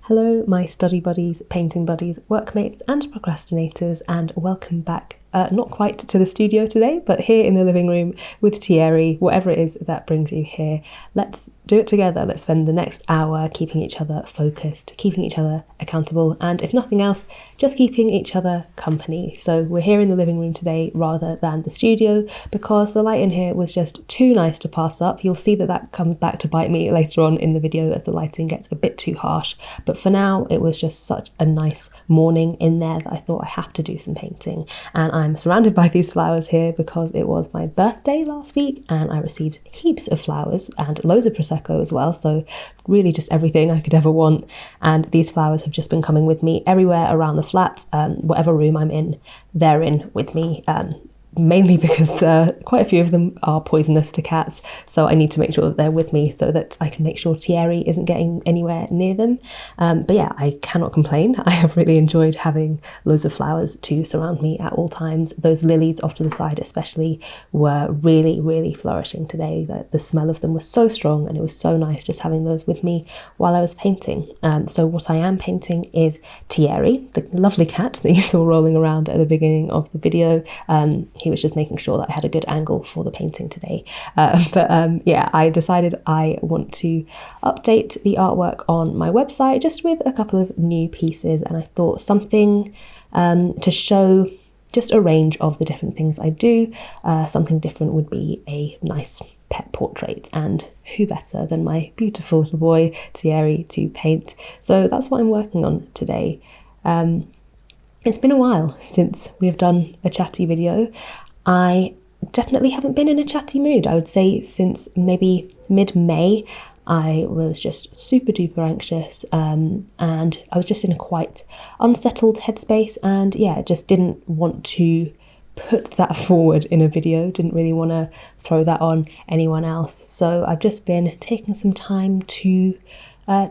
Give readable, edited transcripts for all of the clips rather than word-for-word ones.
Hello, my study buddies, painting buddies, workmates and procrastinators, and welcome back, not quite to the studio today, but here in the living room with Thierry, whatever it is that brings you here. Let's do it together. Let's spend the next hour keeping each other focused, keeping each other accountable, and if nothing else, just keeping each other company. So we're here in the living room today rather than the studio because the light in here was just too nice to pass up. You'll see that that comes back to bite me later on in the video as the lighting gets a bit too harsh. But for now, it was just such a nice morning in there that I thought I have to do some painting. And I'm surrounded by these flowers here because it was my birthday last week and I received heaps of flowers and loads of Prosecco as well. So really just everything I could ever want. And these flowers have just been coming with me everywhere around the flat. Whatever room I'm in, they're in with me. Mainly because quite a few of them are poisonous to cats, so I need to make sure that they're with me so that I can make sure Thierry isn't getting anywhere near them. But yeah, I cannot complain. I have really enjoyed having loads of flowers to surround me at all times. Those lilies off to the side especially were really, really flourishing today. The smell of them was so strong and it was so nice just having those with me while I was painting. So what I am painting is Thierry, the lovely cat that you saw rolling around at the beginning of the video. He was just making sure that I had a good angle for the painting today. Yeah, I decided I want to update the artwork on my website just with a couple of new pieces, and I thought something to show just a range of the different things I do. Something different would be a nice pet portrait, and who better than my beautiful little boy Thierry to paint. So that's what I'm working on today. It's been a while since we have done a chatty video. I definitely haven't been in a chatty mood. I would say since maybe mid-May. I was just super duper anxious and I was just in a quite unsettled headspace, and yeah, just didn't want to put that forward in a video, didn't really want to throw that on anyone else. So I've just been taking some time to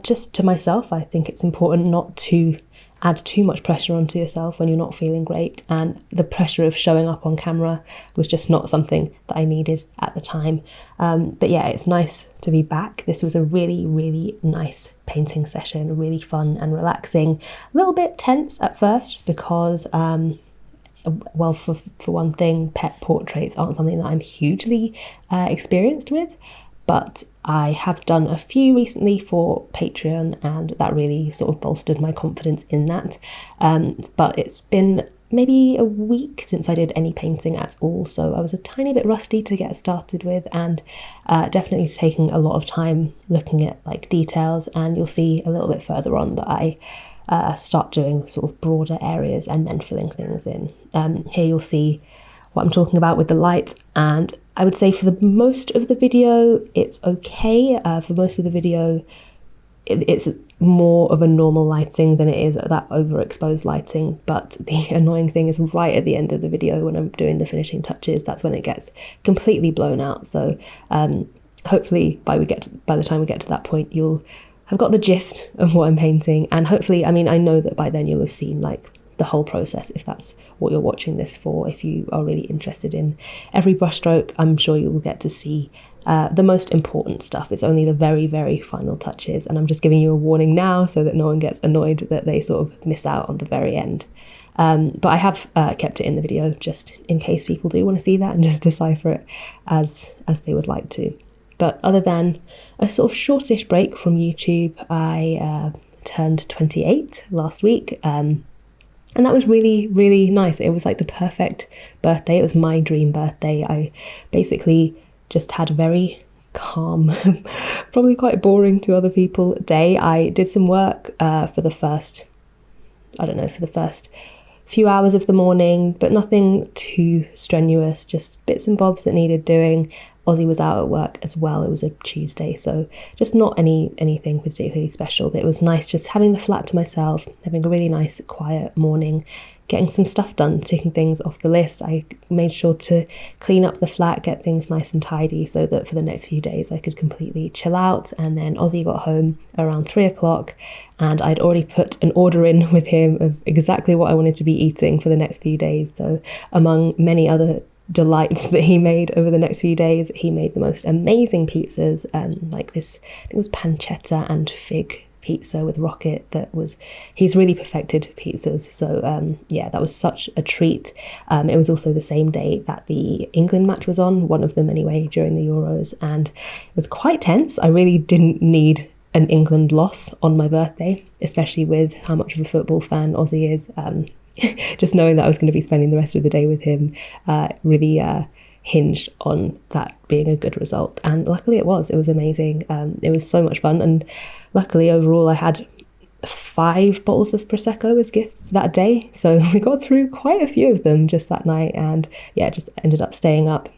just to myself. I think it's important not to add too much pressure onto yourself when you're not feeling great, and the pressure of showing up on camera was just not something that I needed at the time. But yeah, it's nice to be back. This was a really, really nice painting session, really fun and relaxing. A little bit tense at first just because well, for one thing, pet portraits aren't something that I'm hugely experienced with, but I have done a few recently for Patreon and that really sort of bolstered my confidence in that. But it's been maybe a week since I did any painting at all, so I was a tiny bit rusty to get started with, and definitely taking a lot of time looking at like details, and you'll see a little bit further on that I start doing sort of broader areas and then filling things in. Here you'll see what I'm talking about with the light, and I would say for the most of the video it's okay. For most of the video it's more of a normal lighting than it is that overexposed lighting, but the annoying thing is right at the end of the video when I'm doing the finishing touches, that's when it gets completely blown out. So hopefully by the time we get to that point you'll have got the gist of what I'm painting, and hopefully, I mean, I know that by then you'll have seen like the whole process if that's what you're watching this for. If you are really interested in every brushstroke, I'm sure you will get to see the most important stuff. It's only the very, very final touches, and I'm just giving you a warning now so that no one gets annoyed that they sort of miss out on the very end. But I have kept it in the video just in case people do want to see that and just decipher it as they would like to. But other than a sort of shortish break from YouTube, I turned 28 last week, and that was really, really nice. It was like the perfect birthday. It was my dream birthday. I basically just had a very calm, probably quite boring to other people day. I did some work for the first few hours of the morning, but nothing too strenuous, just bits and bobs that needed doing. Ozzy was out at work as well. It was a Tuesday, so just not anything particularly special, but it was nice just having the flat to myself, having a really nice quiet morning, getting some stuff done, taking things off the list. I made sure to clean up the flat, get things nice and tidy so that for the next few days I could completely chill out. And then Ozzy got home around 3 o'clock and I'd already put an order in with him of exactly what I wanted to be eating for the next few days. So among many other delights that he made over the next few days, he made the most amazing pizzas, like this, I think it was pancetta and fig pizza with rocket he's really perfected pizzas. So yeah, that was such a treat. It was also the same day that the England match was on, one of them anyway, during the Euros, and it was quite tense. I really didn't need an England loss on my birthday, especially with how much of a football fan Ozzy is. Just knowing that I was going to be spending the rest of the day with him really hinged on that being a good result. And luckily it was amazing. It was so much fun, and luckily overall I had 5 bottles of Prosecco as gifts that day, so we got through quite a few of them just that night, and yeah, just ended up staying up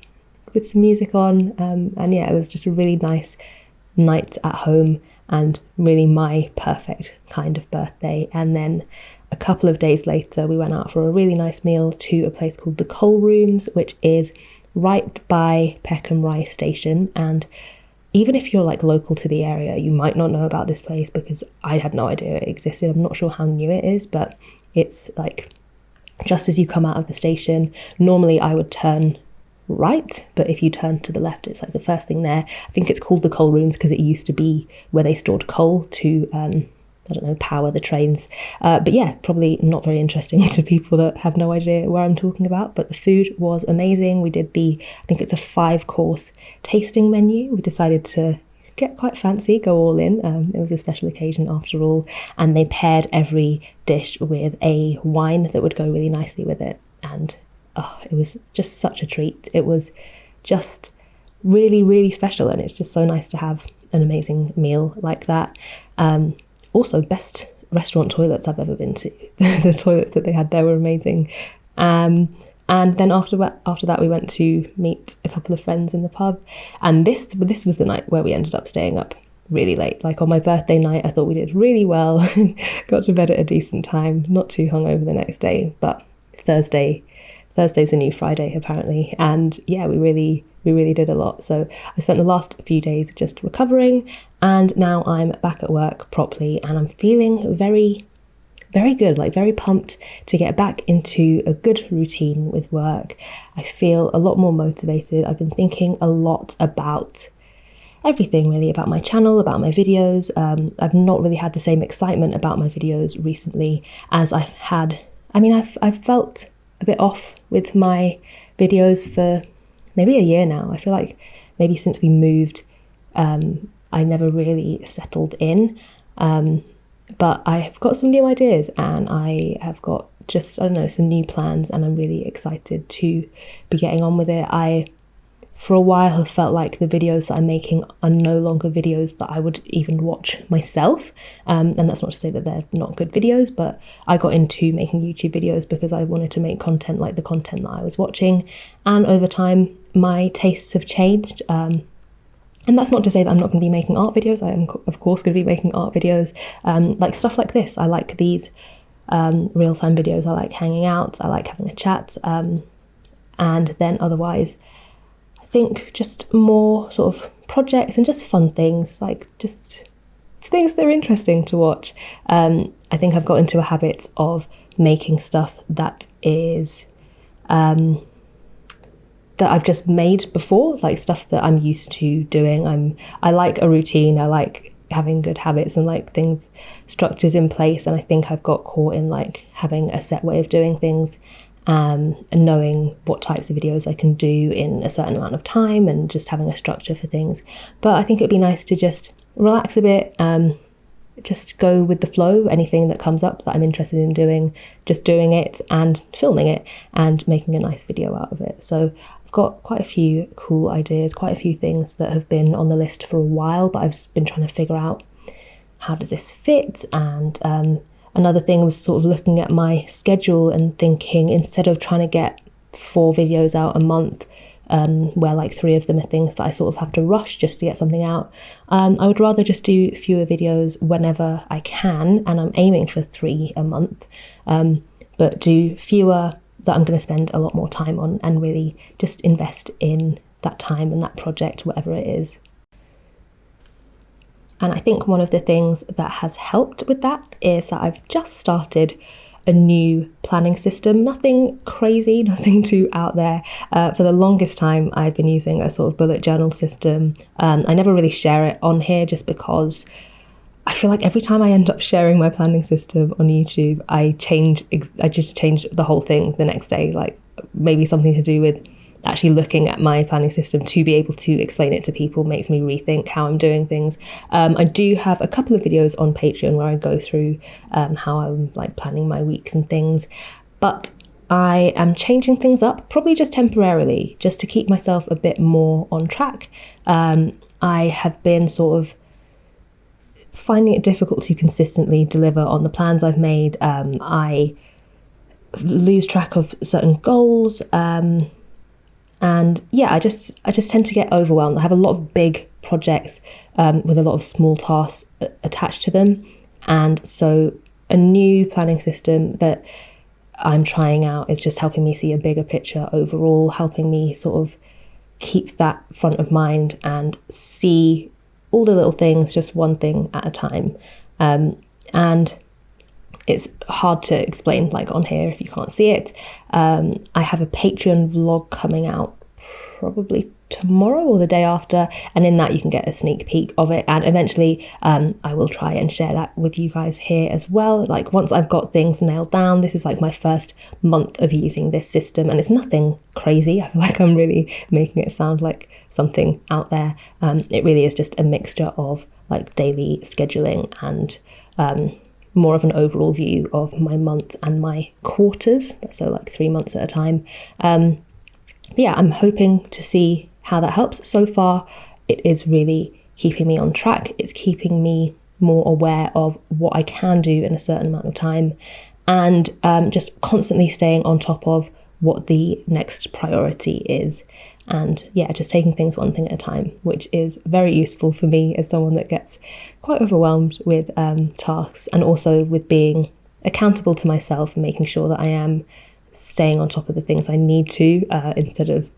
with some music on, and yeah, it was just a really nice night at home and really my perfect kind of birthday. And then a couple of days later we went out for a really nice meal to a place called the Coal Rooms, which is right by Peckham Rye station. And even if you're like local to the area, you might not know about this place because I had no idea it existed. I'm not sure how new it is, but it's like just as you come out of the station. Normally I would turn right, but if you turn to the left, it's like the first thing there. I think it's called the Coal Rooms because it used to be where they stored coal to I don't know, power the trains. But yeah, probably not very interesting to people that have no idea where I'm talking about. But the food was amazing. We did I think it's a 5-course tasting menu. We decided to get quite fancy, go all in. It was a special occasion after all. And they paired every dish with a wine that would go really nicely with it. And it was just such a treat. It was just really, really special. And it's just so nice to have an amazing meal like that. Also, best restaurant toilets I've ever been to. The toilets that they had there were amazing. And then after that, we went to meet a couple of friends in the pub. And this was the night where we ended up staying up really late. Like on my birthday night, I thought we did really well. Got to bed at a decent time, not too hungover the next day. But Thursday's a new Friday apparently. And yeah, we really did a lot. So I spent the last few days just recovering, and now I'm back at work properly, and I'm feeling very, very good, like very pumped to get back into a good routine with work. I feel a lot more motivated. I've been thinking a lot about everything really, about my channel, about my videos. I've not really had the same excitement about my videos recently as I had. I mean, I've felt a bit off with my videos for maybe a year now. I feel like maybe since we moved, I never really settled in. But I've got some new ideas, and I have got just, I don't know, some new plans, and I'm really excited to be getting on with it. I, for a while, have felt like the videos that I'm making are no longer videos that I would even watch myself. And that's not to say that they're not good videos, but I got into making YouTube videos because I wanted to make content like the content that I was watching. And over time, my tastes have changed. And that's not to say that I'm not going to be making art videos. I am, of course, going to be making art videos, like stuff like this. I like these real-time videos. I like hanging out. I like having a chat. And then otherwise, I think just more sort of projects and just fun things, like just things that are interesting to watch. I think I've got into a habit of making stuff that is that I've just made before, like stuff that I'm used to doing. I like a routine. I like having good habits and like things, structures in place. And I think I've got caught in like having a set way of doing things, and knowing what types of videos I can do in a certain amount of time, and just having a structure for things. But I think it'd be nice to just relax a bit, just go with the flow. Anything that comes up that I'm interested in doing, just doing it and filming it and making a nice video out of it. So I've got quite a few cool ideas, quite a few things that have been on the list for a while, but I've been trying to figure out how does this fit. And another thing was sort of looking at my schedule and thinking, instead of trying to get 4 videos out a month, where like 3 of them are things that I sort of have to rush just to get something out, I would rather just do fewer videos whenever I can, and I'm aiming for 3 a month, but do fewer that I'm going to spend a lot more time on, and really just invest in that time and that project, whatever it is. And I think one of the things that has helped with that is that I've just started a new planning system. Nothing crazy, nothing too out there. For the longest time, I've been using a sort of bullet journal system. I never really share it on here just because I feel like every time I end up sharing my planning system on YouTube, I just change the whole thing the next day. Like maybe something to do with actually looking at my planning system to be able to explain it to people makes me rethink how I'm doing things. I do have a couple of videos on Patreon where I go through how I'm like planning my weeks and things, but I am changing things up, probably just temporarily, just to keep myself a bit more on track. I have been sort of finding it difficult to consistently deliver on the plans I've made. I lose track of certain goals, and yeah, I just tend to get overwhelmed. I have a lot of big projects with a lot of small tasks attached to them, and so a new planning system that I'm trying out is just helping me see a bigger picture overall, helping me sort of keep that front of mind and see all the little things, just one thing at a time. And it's hard to explain like on here if you can't see it. I have a Patreon vlog coming out probably tomorrow or the day after, and in that you can get a sneak peek of it, and eventually I will try and share that with you guys here as well. Like once I've got things nailed down, this is like my first month of using this system, and it's nothing crazy. I feel like I'm really making it sound like something out there. It really is just a mixture of like daily scheduling and more of an overall view of my month and my quarters, so like 3 months at a time. Yeah, I'm hoping to see how that helps. So far, it is really keeping me on track. It's keeping me more aware of what I can do in a certain amount of time, and just constantly staying on top of what the next priority is. And yeah, just taking things one thing at a time, which is very useful for me as someone that gets quite overwhelmed with tasks, and also with being accountable to myself and making sure that I am staying on top of the things I need to, instead of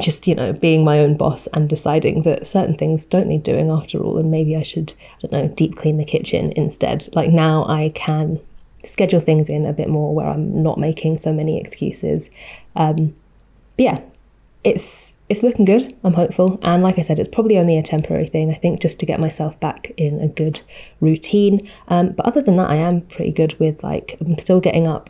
just, you know, being my own boss and deciding that certain things don't need doing after all, and maybe I should, I don't know, deep clean the kitchen instead. Like now I can schedule things in a bit more where I'm not making so many excuses. But yeah, it's looking good. I'm hopeful, and like I said, it's probably only a temporary thing, I think, just to get myself back in a good routine. But other than that, I am pretty good with, like, I'm still getting up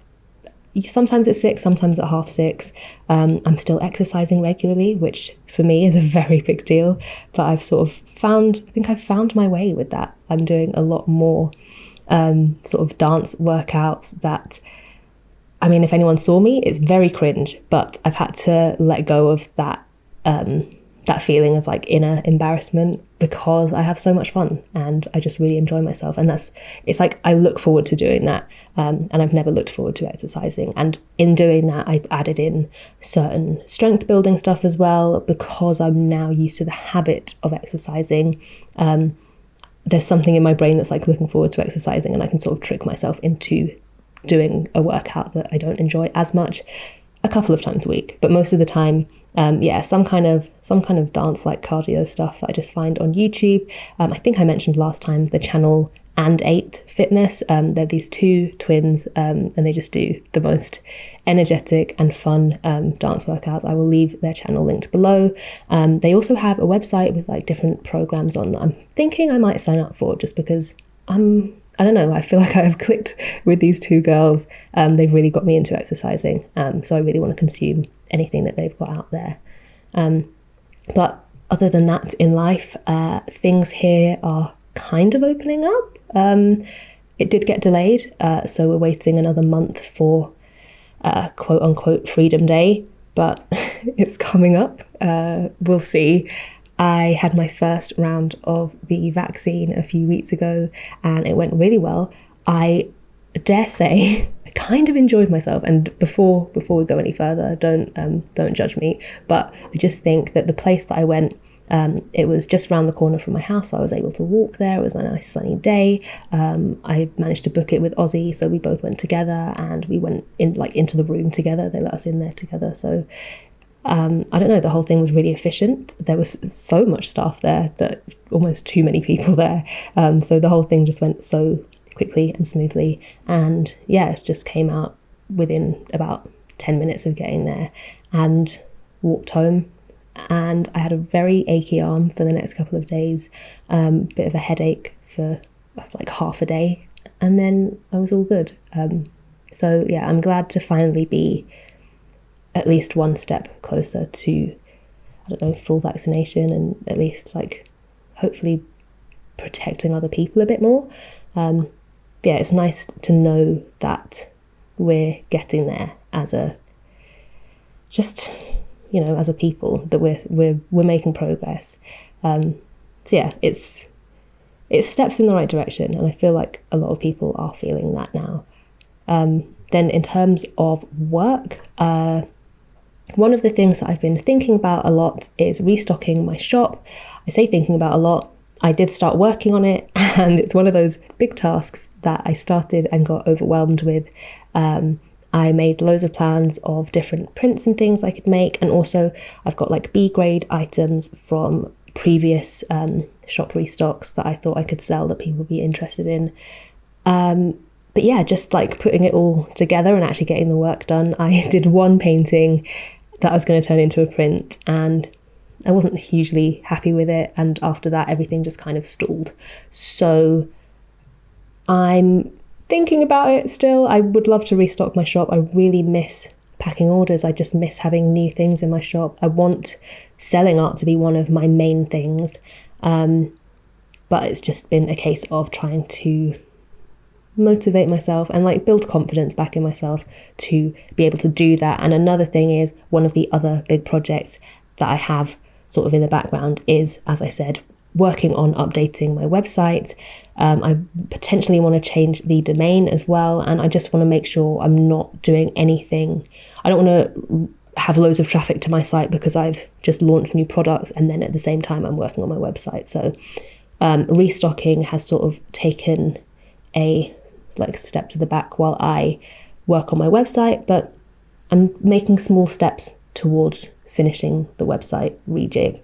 sometimes at 6, sometimes at 6:30. I'm still exercising regularly, which for me is a very big deal, but I've found my way with that. I'm doing a lot more sort of dance workouts that, I mean, if anyone saw me, it's very cringe, but I've had to let go of that feeling of like inner embarrassment, because I have so much fun and I just really enjoy myself. And it's like I look forward to doing that, and I've never looked forward to exercising. And in doing that, I've added in certain strength building stuff as well, because I'm now used to the habit of exercising. There's something in my brain that's like looking forward to exercising, and I can sort of trick myself into doing a workout that I don't enjoy as much a couple of times a week. But most of the time, yeah, some kind of dance like cardio stuff that I just find on YouTube. I think I mentioned last time the channel And8 Fitness. They're these two twins, and they just do the most energetic and fun dance workouts. I will leave their channel linked below. They also have a website with like different programs on that I'm thinking I might sign up for, just because I don't know, I feel like I have clicked with these two girls. They've really got me into exercising, so I really want to consume anything that they've got out there. But other than that in life, things here are kind of opening up. It did get delayed, so we're waiting another month for quote unquote Freedom Day, but it's coming up. We'll see. I had my first round of the vaccine a few weeks ago, and it went really well. I dare say I kind of enjoyed myself. And before we go any further, don't judge me, but I just think that the place that I went, it was just around the corner from my house, so I was able to walk there. It was a nice sunny day. I managed to book it with Aussie, so we both went together, and we went in like into the room together. They let us in there together, so I don't know, the whole thing was really efficient. There was so much staff there, that almost too many people there, so the whole thing just went so quickly and smoothly. And yeah, it just came out within about 10 minutes of getting there, and walked home. And I had a very achy arm for the next couple of days, bit of a headache for like half a day, and then I was all good. So yeah, I'm glad to finally be at least one step closer to, I don't know, full vaccination, and at least like hopefully protecting other people a bit more. Yeah, it's nice to know that we're getting there as a as a people, that we're making progress. So yeah, it's steps in the right direction, and I feel like a lot of people are feeling that now. Then in terms of work, one of the things that I've been thinking about a lot is restocking my shop. I say thinking about a lot. I did start working on it, and it's one of those big tasks that I started and got overwhelmed with. I made loads of plans of different prints and things I could make, and also I've got like B grade items from previous shop restocks that I thought I could sell that people would be interested in. But yeah, just like putting it all together and actually getting the work done. I did one painting that I was going to turn into a print, and I wasn't hugely happy with it, and after that everything just kind of stalled. So I'm thinking about it still. I would love to restock my shop. I really miss packing orders. I just miss having new things in my shop. I want selling art to be one of my main things, but it's just been a case of trying to motivate myself and like build confidence back in myself to be able to do that. And another thing is, one of the other big projects that I have sort of in the background is, as I said, working on updating my website. I potentially want to change the domain as well, and I just want to make sure I'm not doing anything. I don't want to have loads of traffic to my site because I've just launched new products and then at the same time I'm working on my website. So restocking has sort of taken a like step to the back while I work on my website, but I'm making small steps towards finishing the website rejig,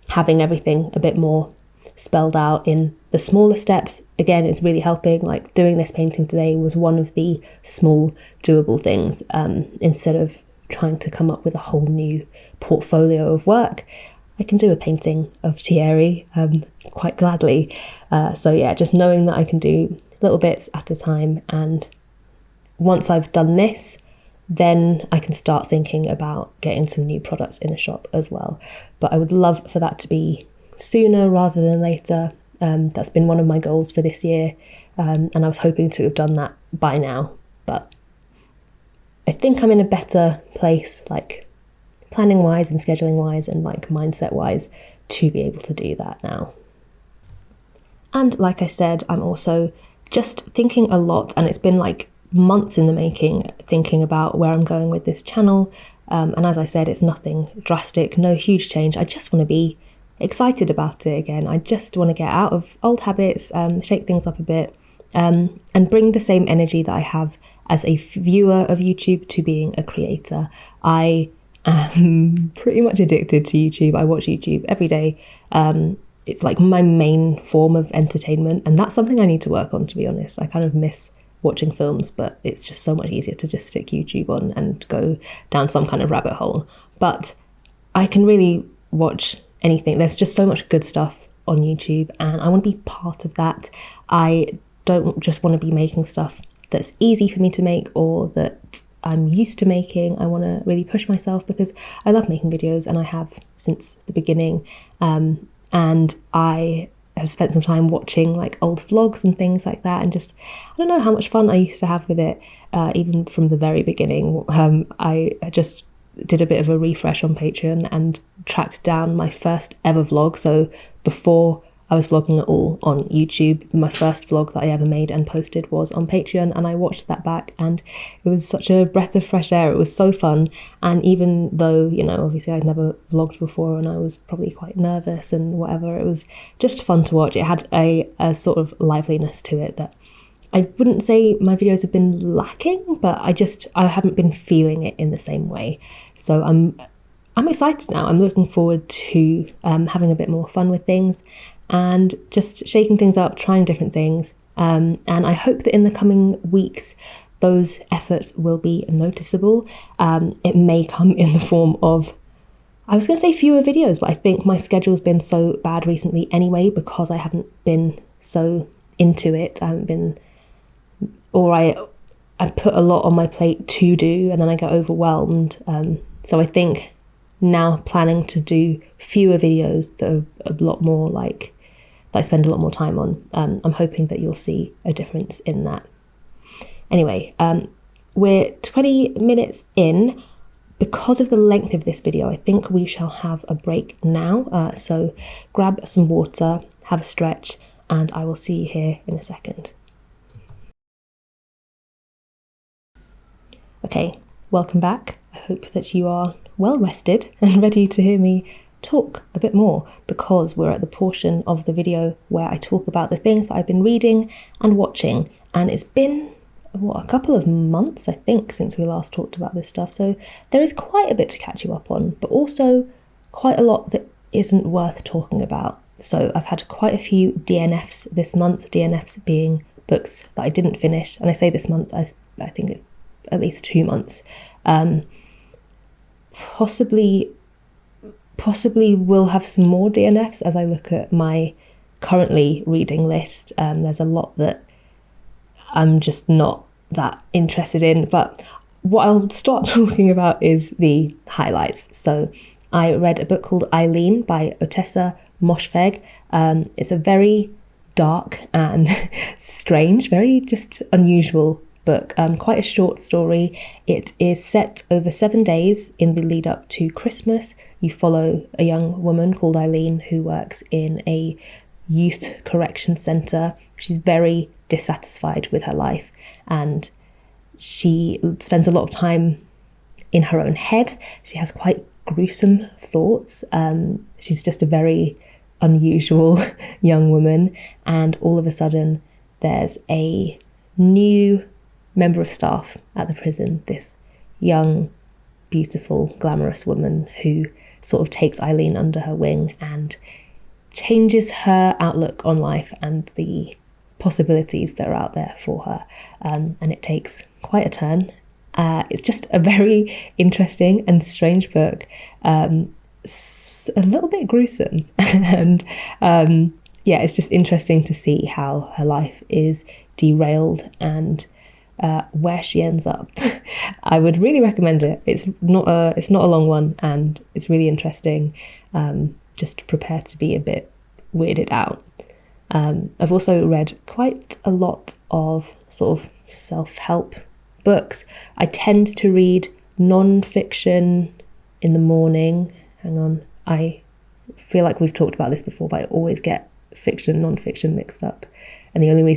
having everything a bit more spelled out in the smaller steps. Again, it's really helping. Like doing this painting today was one of the small doable things, instead of trying to come up with a whole new portfolio of work. I can do a painting of Thierry quite gladly. So yeah, just knowing that I can do little bits at a time, and once I've done this, then I can start thinking about getting some new products in the shop as well. But I would love for that to be sooner rather than later. That's been one of my goals for this year, and I was hoping to have done that by now, but I think I'm in a better place, like planning wise and scheduling wise and like mindset wise, to be able to do that now. And like I said, I'm also just thinking a lot, and it's been like months in the making, thinking about where I'm going with this channel. And as I said, it's nothing drastic, no huge change. I just want to be excited about it again. I just want to get out of old habits, shake things up a bit, and bring the same energy that I have as a viewer of YouTube to being a creator. I am pretty much addicted to YouTube. I watch YouTube every day. It's like my main form of entertainment, and that's something I need to work on, to be honest. I kind of miss watching films, but it's just so much easier to just stick YouTube on and go down some kind of rabbit hole. But I can really watch anything. There's just so much good stuff on YouTube, and I want to be part of that. I don't just want to be making stuff that's easy for me to make or that I'm used to making. I want to really push myself because I love making videos, and I have since the beginning. And I have spent some time watching like old vlogs and things like that, and just, I don't know how much fun I used to have with it, even from the very beginning. I just did a bit of a refresh on Patreon and tracked down my first ever vlog. So before I was vlogging at all on YouTube, my first vlog that I ever made and posted was on Patreon, and I watched that back, and it was such a breath of fresh air. It was so fun. And even though, you know, obviously I'd never vlogged before and I was probably quite nervous and whatever, it was just fun to watch. It had a sort of liveliness to it that I wouldn't say my videos have been lacking, but I haven't been feeling it in the same way. So I'm excited now. I'm looking forward to having a bit more fun with things and just shaking things up, trying different things. And I hope that in the coming weeks, those efforts will be noticeable. It may come in the form of I was going to say fewer videos, but I think my schedule's been so bad recently anyway because I haven't been so into it. I haven't been, or I put a lot on my plate to do and then I get overwhelmed. So I think now planning to do fewer videos that are a lot more like, that I spend a lot more time on. I'm hoping that you'll see a difference in that. Anyway, we're 20 minutes in. Because of the length of this video, I think we shall have a break now. So grab some water, have a stretch, and I will see you here in a second. Okay, welcome back. I hope that you are well rested and ready to hear me talk a bit more, because we're at the portion of the video where I talk about the things that I've been reading and watching, and it's been a couple of months I think since we last talked about this stuff, so there is quite a bit to catch you up on, but also quite a lot that isn't worth talking about. So I've had quite a few DNFs this month, DNFs being books that I didn't finish, and I say this month, I think it's at least 2 months. Possibly will have some more DNFs as I look at my currently reading list. There's a lot that I'm just not that interested in, but what I'll start talking about is the highlights. So I read a book called Eileen by Otessa Moshfegh. It's a very dark and strange, very just unusual book, quite a short story. It is set over 7 days in the lead up to Christmas. You follow a young woman called Eileen who works in a youth correction centre. She's very dissatisfied with her life and she spends a lot of time in her own head. She has quite gruesome thoughts. She's just a very unusual young woman, and all of a sudden there's a new member of staff at the prison, this young, beautiful, glamorous woman who sort of takes Eileen under her wing and changes her outlook on life and the possibilities that are out there for her, and it takes quite a turn. It's just a very interesting and strange book, a little bit gruesome, and yeah, it's just interesting to see how her life is derailed and where she ends up. I would really recommend it. It's not a long one, and it's really interesting. Just prepare to be a bit weirded out. I've also read quite a lot of sort of self-help books. I tend to read non-fiction in the morning. Hang on, I feel like we've talked about this before, but I always get fiction and non-fiction mixed up. And the only way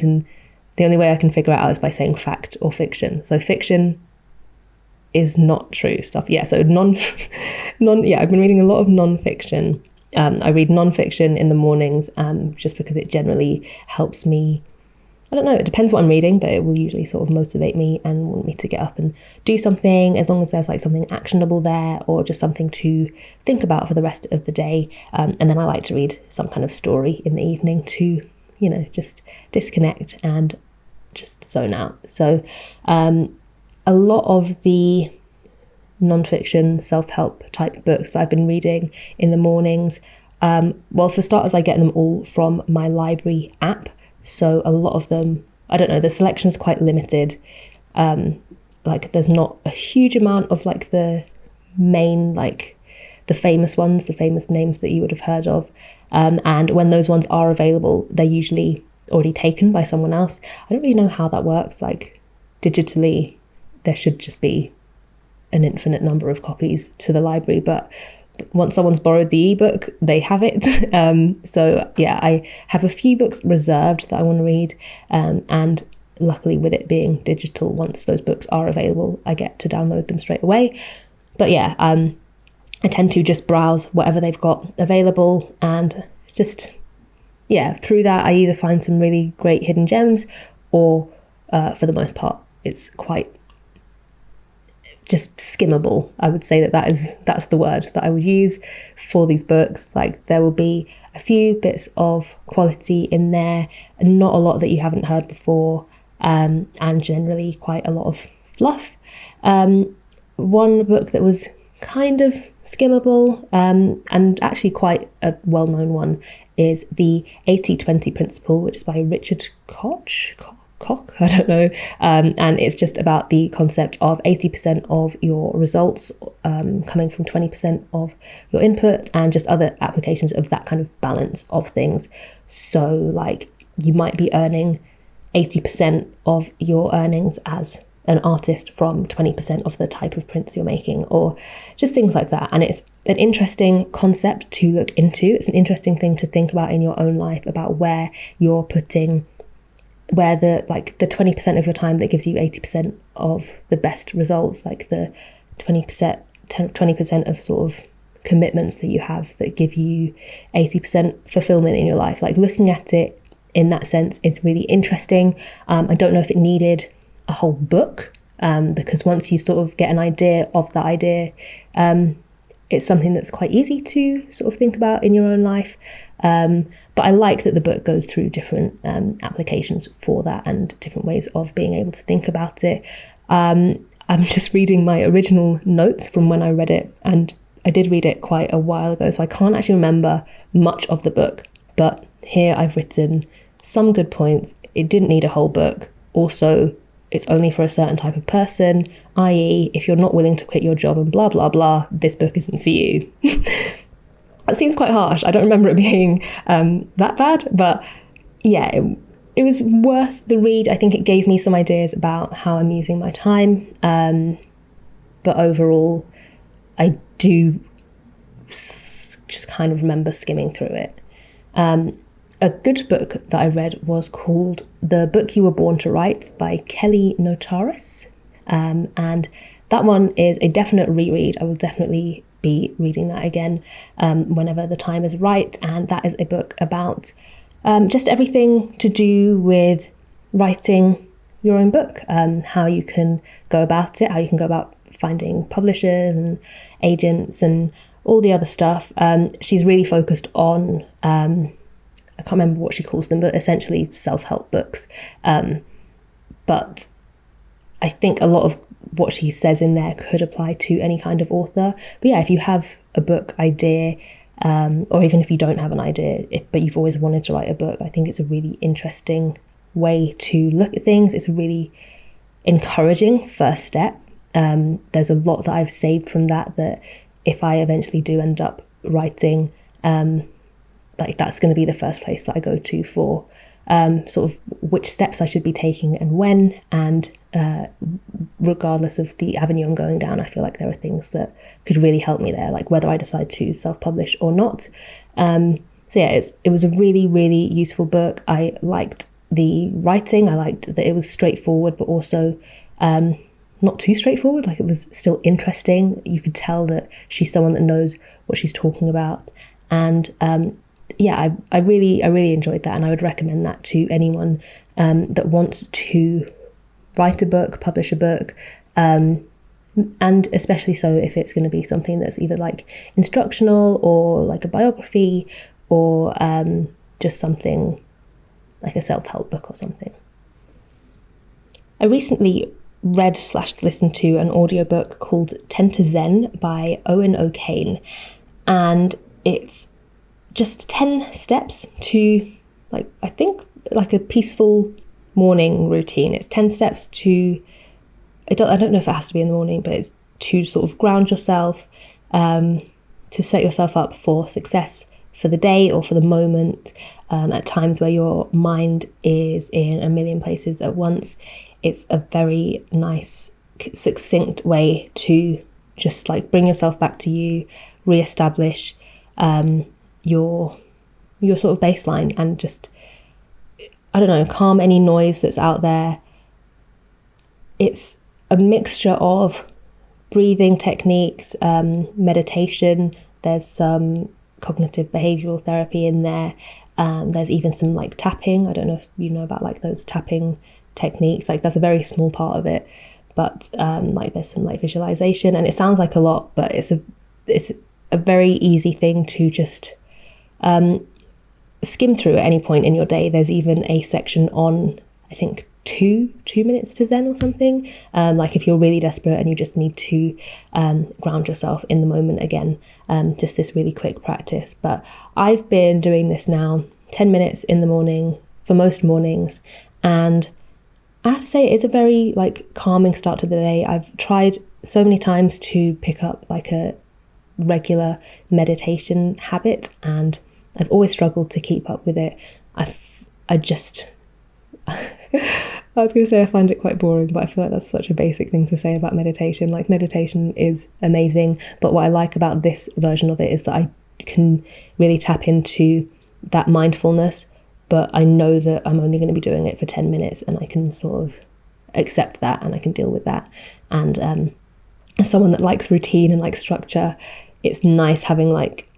I can figure it out is by saying fact or fiction. So fiction is not true stuff. Yeah, so I've been reading a lot of non-fiction. I read non-fiction in the mornings just because it generally helps me. I don't know, it depends what I'm reading, but it will usually sort of motivate me and want me to get up and do something, as long as there's like something actionable there or just something to think about for the rest of the day. And then I like to read some kind of story in the evening to, just disconnect and just zone out. So a lot of the non-fiction self-help type books that I've been reading in the mornings, well, for starters, I get them all from my library app. So a lot of them, I don't know, the selection is quite limited. Like there's not a huge amount of like the main, like the famous ones, the famous names that you would have heard of. And when those ones are available, they're usually already taken by someone else. I don't really know how that works. Like digitally, there should just be an infinite number of copies to the library, but once someone's borrowed the ebook, they have it. So yeah, I have a few books reserved that I want to read, and luckily with it being digital, once those books are available, I get to download them straight away. But yeah, I tend to just browse whatever they've got available, and just, yeah, through that I either find some really great hidden gems, or for the most part, it's quite just skimmable. I would say that's the word that I would use for these books. Like there will be a few bits of quality in there, and not a lot that you haven't heard before, and generally quite a lot of fluff. One book that was kind of skimmable, and actually quite a well-known one is the 80-20 principle, which is by Richard Koch, I don't know, and it's just about the concept of 80% of your results coming from 20% of your input, and just other applications of that kind of balance of things. So like you might be earning 80% of your earnings as an artist from 20% of the type of prints you're making, or just things like that. And it's an interesting concept to look into. It's an interesting thing to think about in your own life, about where you're putting, where the 20% of your time that gives you 80% of the best results, like the 20% of sort of commitments that you have that give you 80% fulfillment in your life. Like looking at it in that sense is really interesting. I don't know if it needed a whole book, because once you sort of get an idea of that idea, it's something that's quite easy to sort of think about in your own life. But I like that the book goes through different applications for that and different ways of being able to think about it. I'm just reading my original notes from when I read it, and I did read it quite a while ago, so I can't actually remember much of the book, but here I've written some good points. It didn't need a whole book. Also, it's only for a certain type of person, i.e. if you're not willing to quit your job and blah, blah, blah, this book isn't for you. That seems quite harsh. I don't remember it being that bad, but yeah, it was worth the read. I think it gave me some ideas about how I'm using my time. But overall, I do just kind of remember skimming through it. A good book that I read was called The Book You Were Born to Write by Kelly Notaris. And that one is a definite reread. I will definitely be reading that again whenever the time is right. And that is a book about just everything to do with writing your own book, how you can go about it, how you can go about finding publishers and agents and all the other stuff. She's really focused on, I can't remember what she calls them, but essentially self-help books. But I think a lot of what she says in there could apply to any kind of author. But yeah, if you have a book idea, or even if you don't have an idea, but you've always wanted to write a book, I think it's a really interesting way to look at things. It's a really encouraging first step. There's a lot that I've saved from that if I eventually do end up writing, like that's going to be the first place that I go to for sort of which steps I should be taking and when, and regardless of the avenue I'm going down, I feel like there are things that could really help me there, like whether I decide to self-publish or not. So yeah, it was a really, really useful book. I liked the writing. I liked that it was straightforward, but also not too straightforward. Like it was still interesting. You could tell that she's someone that knows what she's talking about. And yeah, I really enjoyed that, and I would recommend that to anyone that wants to write a book, publish a book, and especially so if it's going to be something that's either like instructional or like a biography, or just something like a self-help book or something. I recently read/listened to an audiobook called 10 to Zen by Owen O'Kane, and it's just 10 steps to, like, I think like a peaceful morning routine. It's 10 steps to, I don't know if it has to be in the morning, but it's to sort of ground yourself, to set yourself up for success for the day or for the moment, at times where your mind is in a million places at once. It's a very nice, succinct way to just like bring yourself back to you, reestablish your sort of baseline, and just, I don't know, calm any noise that's out there. It's a mixture of breathing techniques, meditation. There's some cognitive behavioral therapy in there. There's even some like tapping. I don't know if you know about like those tapping techniques. Like that's a very small part of it, but like there's some like visualization, and it sounds like a lot, but it's a very easy thing to just skim through at any point in your day. There's even a section on, I think, two minutes to Zen or something. Like if you're really desperate and you just need to ground yourself in the moment again, just this really quick practice. But I've been doing this now 10 minutes in the morning for most mornings, and I have to say it's a very like calming start to the day. I've tried so many times to pick up like a regular meditation habit, and I've always struggled to keep up with it. I just I was going to say I find it quite boring, but I feel like that's such a basic thing to say about meditation. Like, meditation is amazing, but what I like about this version of it is that I can really tap into that mindfulness, but I know that I'm only going to be doing it for 10 minutes, and I can sort of accept that, and I can deal with that. And as someone that likes routine and likes structure, it's nice having like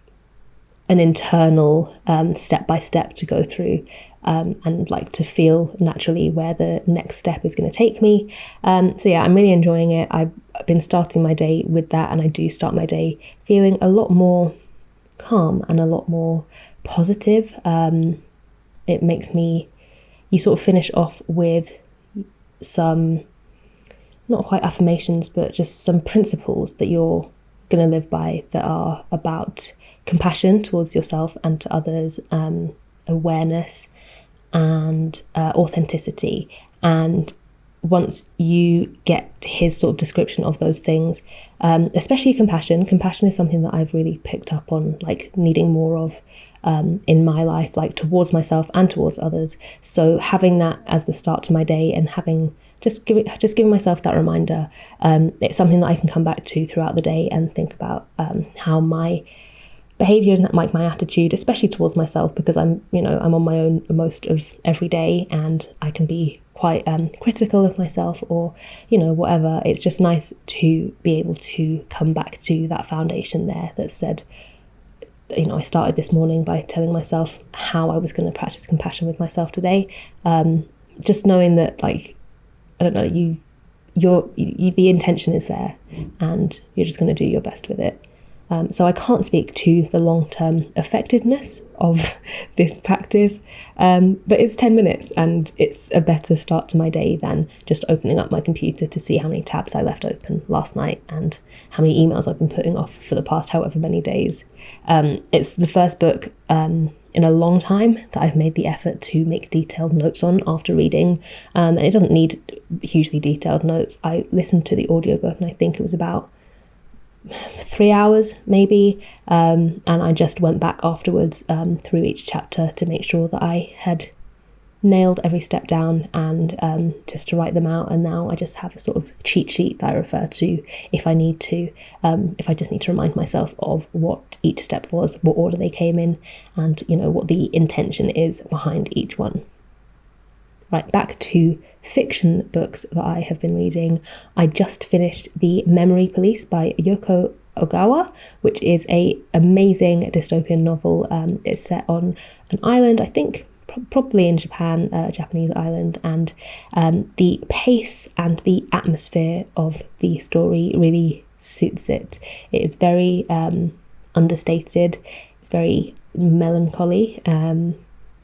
an internal step by step to go through, and like to feel naturally where the next step is going to take me. So yeah, I'm really enjoying it. I've been starting my day with that, and I do start my day feeling a lot more calm and a lot more positive. It makes you sort of finish off with some, not quite affirmations, but just some principles that you're going to live by, that are about compassion towards yourself and to others, awareness, and authenticity. And once you get his sort of description of those things, especially compassion is something that I've really picked up on, like needing more of in my life, like towards myself and towards others. So having that as the start to my day, and having just giving myself that reminder, it's something that I can come back to throughout the day and think about how my behavior and like my attitude, especially towards myself, because I'm on my own most of every day, and I can be quite critical of myself, or whatever. It's just nice to be able to come back to that foundation there that said, I started this morning by telling myself how I was going to practice compassion with myself today. Just knowing that, like, I don't know, the intention is there, and you're just going to do your best with it. So I can't speak to the long-term effectiveness of this practice, but it's 10 minutes, and it's a better start to my day than just opening up my computer to see how many tabs I left open last night and how many emails I've been putting off for the past however many days. It's the first book in a long time that I've made the effort to make detailed notes on after reading, and it doesn't need hugely detailed notes. I listened to the audiobook, and I think it was about 3 hours maybe, and I just went back afterwards through each chapter to make sure that I had nailed every step down, and just to write them out. And now I just have a sort of cheat sheet that I refer to if I need to, if I just need to remind myself of what each step was, what order they came in, and what the intention is behind each one. Right, back to fiction books that I have been reading. I just finished The Memory Police by Yoko Ogawa, which is a amazing dystopian novel. It's set on an island, I think probably in Japan, Japanese island, and the pace and the atmosphere of the story really suits it. It is very understated, it's very melancholy,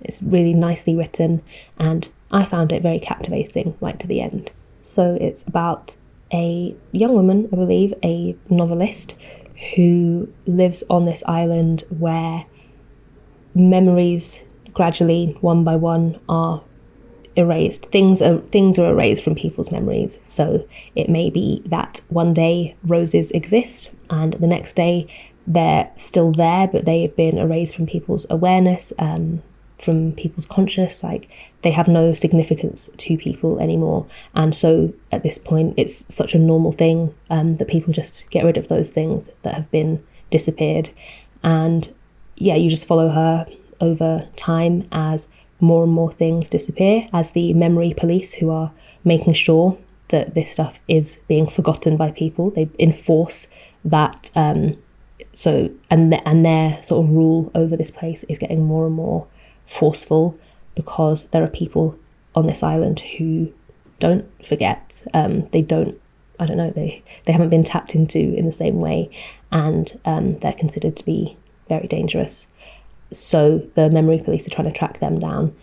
it's really nicely written, and I found it very captivating right to the end. So it's about a young woman, I believe, a novelist, who lives on this island where memories gradually, one by one, are erased. Things are erased from people's memories. So it may be that one day roses exist, and the next day they're still there, but they have been erased from people's awareness, from people's conscious, like they have no significance to people anymore. And so at this point it's such a normal thing that people just get rid of those things that have been disappeared. And yeah, you just follow her over time as more and more things disappear, as the memory police, who are making sure that this stuff is being forgotten by people, they enforce that, and their sort of rule over this place is getting more and more forceful, because there are people on this island who don't forget. They haven't been tapped into in the same way, and they're considered to be very dangerous. So the memory police are trying to track them down,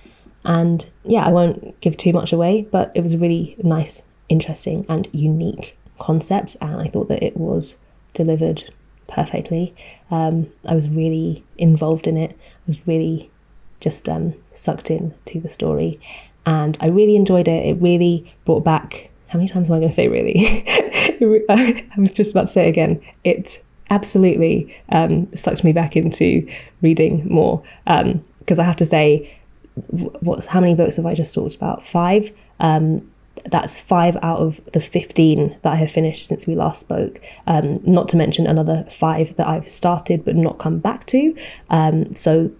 And yeah, I won't give too much away, but it was a really nice, interesting and unique concept, and I thought that it was delivered perfectly. I was really involved in it. I was really just sucked in to the story, and I really enjoyed it. It really brought back, how many times am I going to say really? I was just about to say it again. It absolutely sucked me back into reading more, because I have to say, how many books have I just talked about? 5. That's 5 out of the 15 that I have finished since we last spoke, not to mention another 5 that I've started but not come back to. So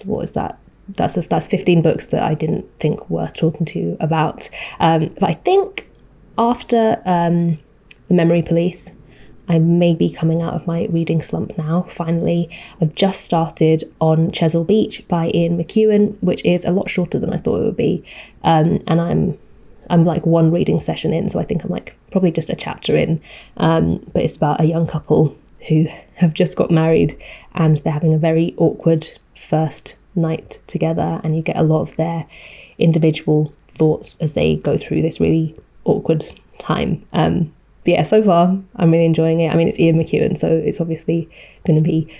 what is that? That's 15 books that I didn't think worth talking to you about. But I think after The Memory Police, I may be coming out of my reading slump now, finally. I've just started on Chesil Beach by Ian McEwan, which is a lot shorter than I thought it would be. And I'm like 1 reading session in, so I think I'm like probably just a chapter in. But it's about a young couple who have just got married, and they're having a very awkward first night together, and you get a lot of their individual thoughts as they go through this really awkward time. But yeah, so far I'm really enjoying it. I mean, it's Ian McEwan, so it's obviously going to be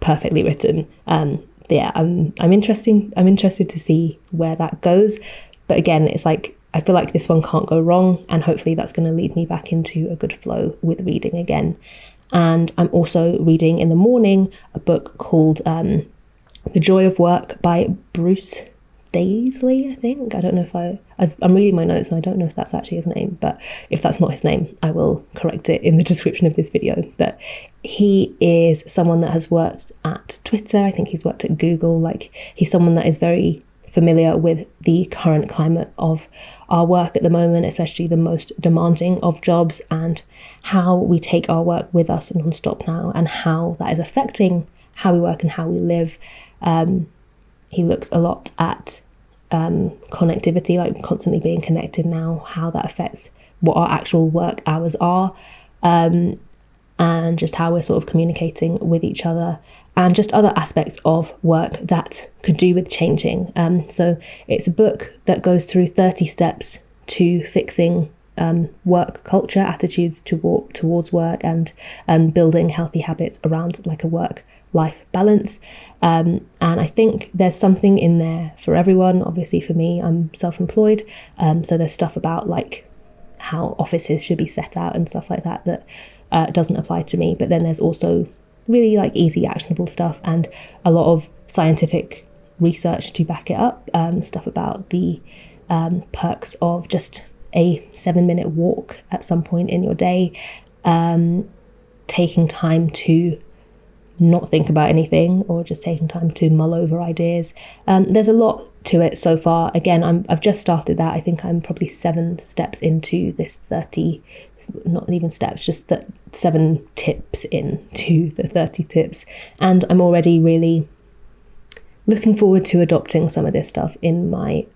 perfectly written. But yeah, I'm interested to see where that goes. But again, it's like, I feel like this one can't go wrong, and hopefully that's going to lead me back into a good flow with reading again. And I'm also reading in the morning a book called The Joy of Work by Bruce Daisley, I think. I don't know if I'm reading my notes and I don't know if that's actually his name, but if that's not his name, I will correct it in the description of this video. But he is someone that has worked at Twitter. I think he's worked at Google. Like, he's someone that is very familiar with the current climate of our work at the moment, especially the most demanding of jobs, and how we take our work with us non-stop now, and how that is affecting how we work and how we live. He looks a lot at connectivity, like constantly being connected now, how that affects what our actual work hours are, and just how we're sort of communicating with each other, and just other aspects of work that could do with changing. So it's a book that goes through 30 steps to fixing work culture, attitudes towards work, and building healthy habits around like a work-life balance. And I think there's something in there for everyone. Obviously for me, I'm self-employed, so there's stuff about like how offices should be set out and stuff like that doesn't apply to me. But then there's also really like easy actionable stuff, and a lot of scientific research to back it up, stuff about the perks of just a 7-minute walk at some point in your day, taking time to not think about anything, or just taking time to mull over ideas. There's a lot to it so far. Again, I've just started that. I think I'm probably 7 steps into this 30, not even steps, just 7 tips into the 30 tips. And I'm already really looking forward to adopting some of this stuff in my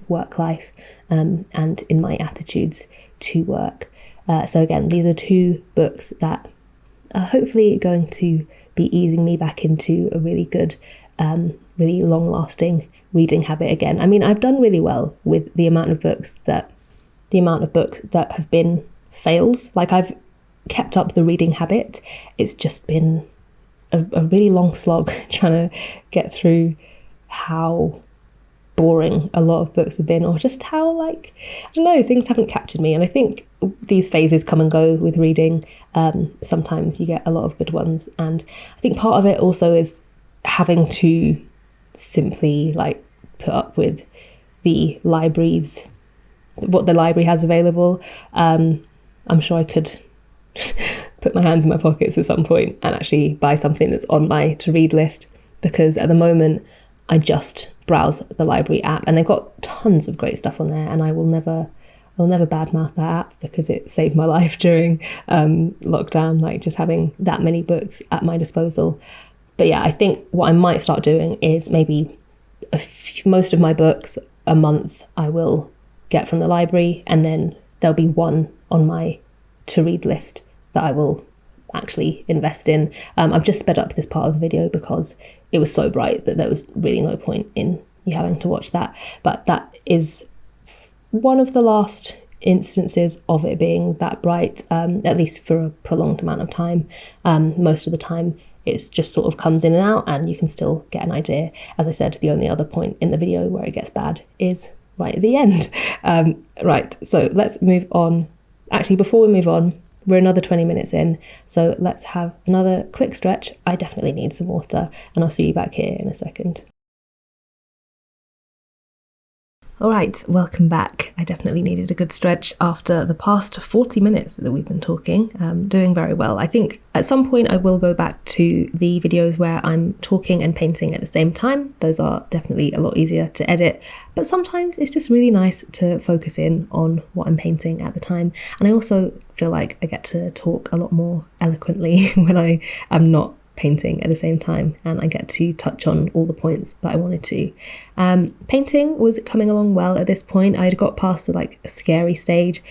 work life, and in my attitudes to work. So again, these are 2 books that are hopefully going to be easing me back into a really good, really long-lasting reading habit again. I mean, I've done really well with the amount of books that have been fails. Like, I've kept up the reading habit. It's just been a really long slog trying to get through how boring a lot of books have been, or just how, like, I don't know, things haven't captured me. And I think these phases come and go with reading. Sometimes you get a lot of good ones, and I think part of it also is having to simply like put up with the libraries, what the library has available. I'm sure I could put my hands in my pockets at some point and actually buy something that's on my to read list, because at the moment I just browse the library app, and they've got tons of great stuff on there, and I'll never badmouth that app, because it saved my life during lockdown, like just having that many books at my disposal. But yeah, I think what I might start doing is maybe most of my books a month I will get from the library, and then there'll be one on my to read list that I will actually invest in. I've just sped up this part of the video because it was so bright that there was really no point in you having to watch that. But that is one of the last instances of it being that bright, at least for a prolonged amount of time. Most of the time it just sort of comes in and out, and you can still get an idea. As I said, the only other point in the video where it gets bad is right at the end. Right, so let's move on. Actually, before we move on, we're another 20 minutes in, so let's have another quick stretch. I definitely need some water, and I'll see you back here in a second. All right, welcome back. I definitely needed a good stretch after the past 40 minutes that we've been talking. Doing very well. I think at some point I will go back to the videos where I'm talking and painting at the same time. Those are definitely a lot easier to edit, but sometimes it's just really nice to focus in on what I'm painting at the time. And I also feel like I get to talk a lot more eloquently when I am not painting at the same time, and I get to touch on all the points that I wanted to. Painting was coming along well at this point. I had got past the like scary stage,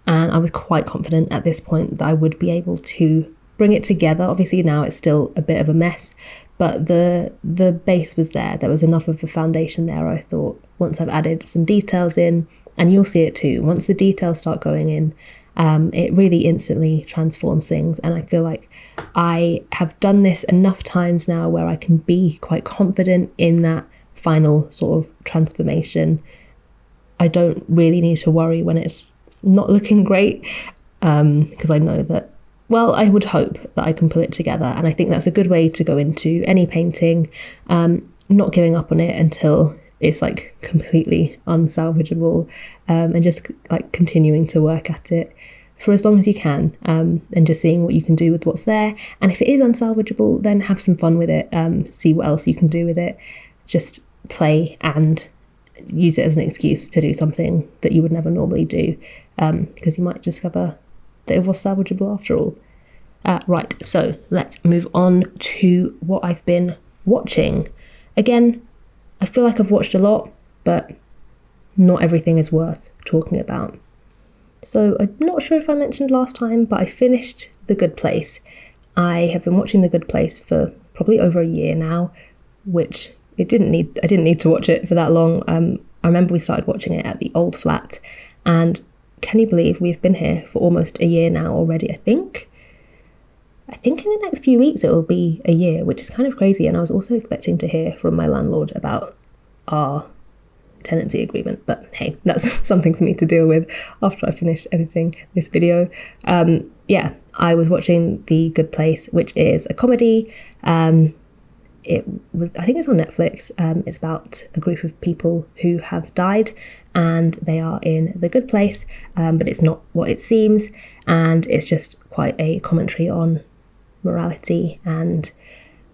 and I was quite confident at this point that I would be able to bring it together. Obviously now it's still a bit of a mess, but the base was there. There was enough of a foundation there, I thought. Once I've added some details in, and you'll see it too, once the details start going in, it really instantly transforms things. And I feel like I have done this enough times now where I can be quite confident in that final sort of transformation. I don't really need to worry when it's not looking great, because I know that, well, I would hope that I can pull it together. And I think that's a good way to go into any painting, not giving up on it until it's like completely unsalvageable, and just like continuing to work at it for as long as you can, and just seeing what you can do with what's there. And if it is unsalvageable, then have some fun with it, see what else you can do with it. Just play and use it as an excuse to do something that you would never normally do, because you might discover that it was salvageable after all. Right, so let's move on to what I've been watching. Again, I feel like I've watched a lot, but not everything is worth talking about. So I'm not sure if I mentioned last time, but I finished The Good Place. I have been watching The Good Place for probably over a year now, which I didn't need to watch it for that long. I remember we started watching it at the old flat, and can you believe we've been here for almost a year now already? I think in the next few weeks it will be a year, which is kind of crazy. And I was also expecting to hear from my landlord about our tenancy agreement, but hey, that's something for me to deal with after I finish editing this video. Yeah, I was watching The Good Place, which is a comedy. It was, I think it's on Netflix. It's about a group of people who have died, and they are in the good place, but it's not what it seems, and it's just quite a commentary on morality and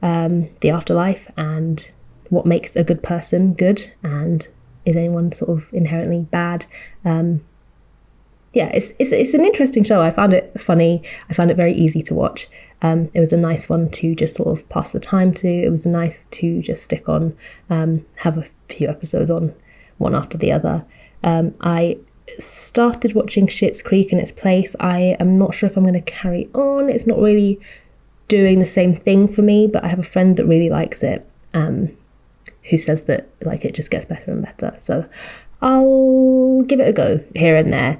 the afterlife, and what makes a good person good, and is anyone sort of inherently bad. Yeah, it's an interesting show. I found it funny. I found it very easy to watch. It was a nice one to just sort of pass the time to. It was nice to just stick on, have a few episodes on one after the other. I started watching Schitt's Creek in its place. I am not sure if I'm going to carry on. It's not really doing the same thing for me, but I have a friend that really likes it, who says that like it just gets better and better. So I'll give it a go here and there.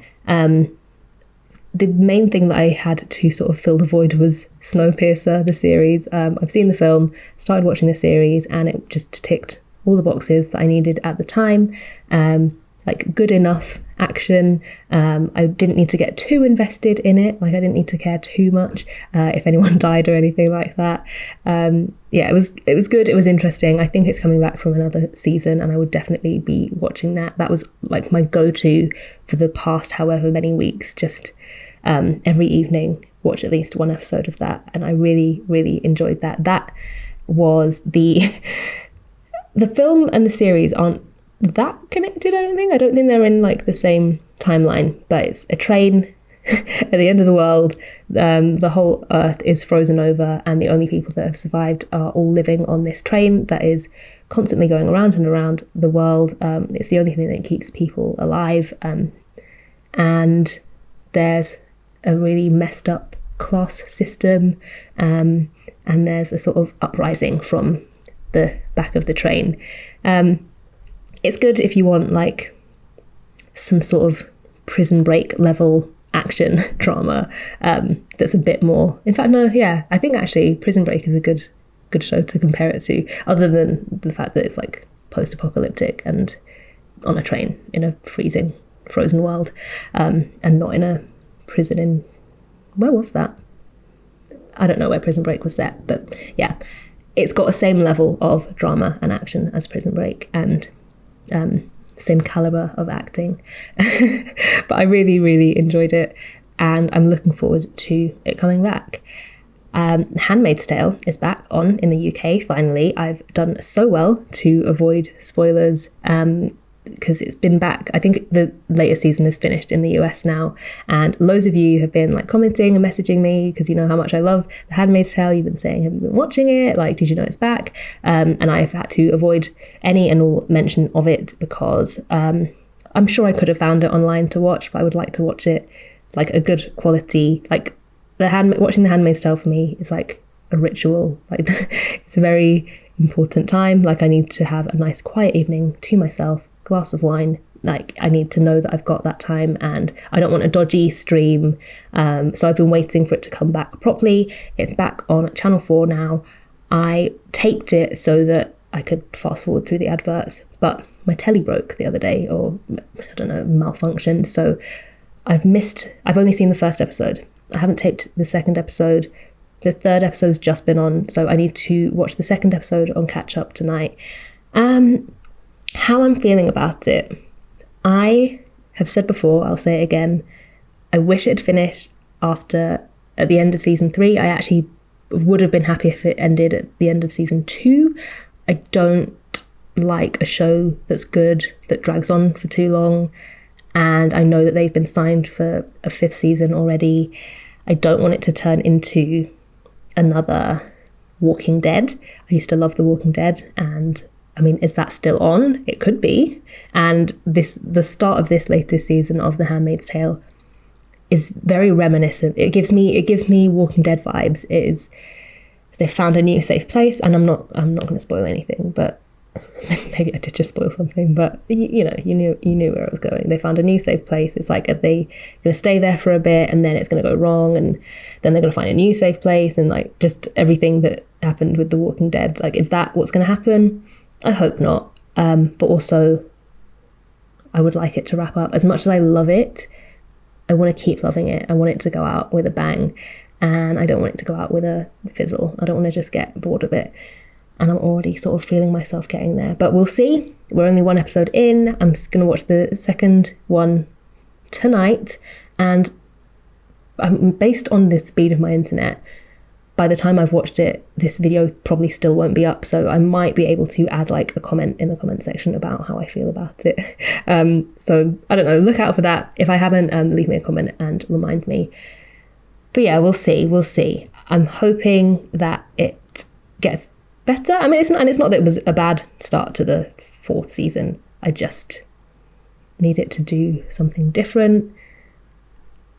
The main thing that I had to sort of fill the void was Snowpiercer, the series. I've seen the film, started watching the series, and it just ticked all the boxes that I needed at the time. Like good enough action. I didn't need to get too invested in it. Like I didn't need to care too much if anyone died or anything like that. Yeah, it was good. It was interesting. I think it's coming back from another season, and I would definitely be watching that. That was like my go-to for the past however many weeks. Just every evening watch at least one episode of that, and I really, really enjoyed that. That was the film and the series aren't that connected, I don't think they're in like the same timeline, but it's a train at the end of the world. The whole earth is frozen over, and the only people that have survived are all living on this train that is constantly going around and around the world. It's the only thing that keeps people alive, and there's a really messed up class system, and there's a sort of uprising from the back of the train. It's good if you want like some sort of Prison Break level action drama that's a bit more, in fact no, yeah, I think actually Prison Break is a good show to compare it to, other than the fact that it's like post-apocalyptic and on a train in a frozen world, and not in a prison in, where was that? I don't know where Prison Break was set, but yeah, it's got the same level of drama and action as Prison Break, and same caliber of acting. But I really, really enjoyed it, and I'm looking forward to it coming back. Handmaid's Tale is back on in the UK, finally. I've done so well to avoid spoilers, because it's been back. I think the latest season is finished in the US now, and loads of you have been like commenting and messaging me because you know how much I love The Handmaid's Tale. You've been saying, have you been watching it? Like, did you know it's back? And I've had to avoid any and all mention of it because I'm sure I could have found it online to watch, but I would like to watch it like a good quality. Like watching The Handmaid's Tale for me is like a ritual. Like it's a very important time. Like I need to have a nice quiet evening to myself, glass of wine. Like I need to know that I've got that time, and I don't want a dodgy stream, so I've been waiting for it to come back properly. It's back on Channel 4 now. I taped it so that I could fast forward through the adverts, but my telly broke the other day, or I don't know, malfunctioned, so I've only seen the first episode. I haven't taped the second episode. The third episode's just been on, so I need to watch the second episode on catch up tonight. How I'm feeling about it, I have said before, I'll say it again, I wish it had finished at the end of season 3. I actually would have been happy if it ended at the end of season 2. I don't like a show that's good, that drags on for too long, and I know that they've been signed for a 5th season already. I don't want it to turn into another Walking Dead. I used to love The Walking Dead, and I mean, is that still on? It could be. And the start of this latest season of The Handmaid's Tale is very reminiscent. It gives me Walking Dead vibes. They found a new safe place, and I'm not going to spoil anything, but maybe I did just spoil something. But you knew where I was going. They found a new safe place. It's like, are they going to stay there for a bit, and then it's going to go wrong, and then they're going to find a new safe place, and like just everything that happened with The Walking Dead. Like, is that what's going to happen? I hope not, but also I would like it to wrap up. As much as I love it, I want to keep loving it. I want it to go out with a bang, and I don't want it to go out with a fizzle. I don't want to just get bored of it, and I'm already sort of feeling myself getting there. But we'll see. We're only one episode in. I'm just going to watch the second one tonight, and based on the speed of my internet, by the time I've watched it, this video probably still won't be up, so I might be able to add like a comment in the comment section about how I feel about it. So I don't know, look out for that. If I haven't, leave me a comment and remind me. But yeah, we'll see. I'm hoping that it gets better. I mean, it's not that it was a bad start to the 4th season. I just need it to do something different,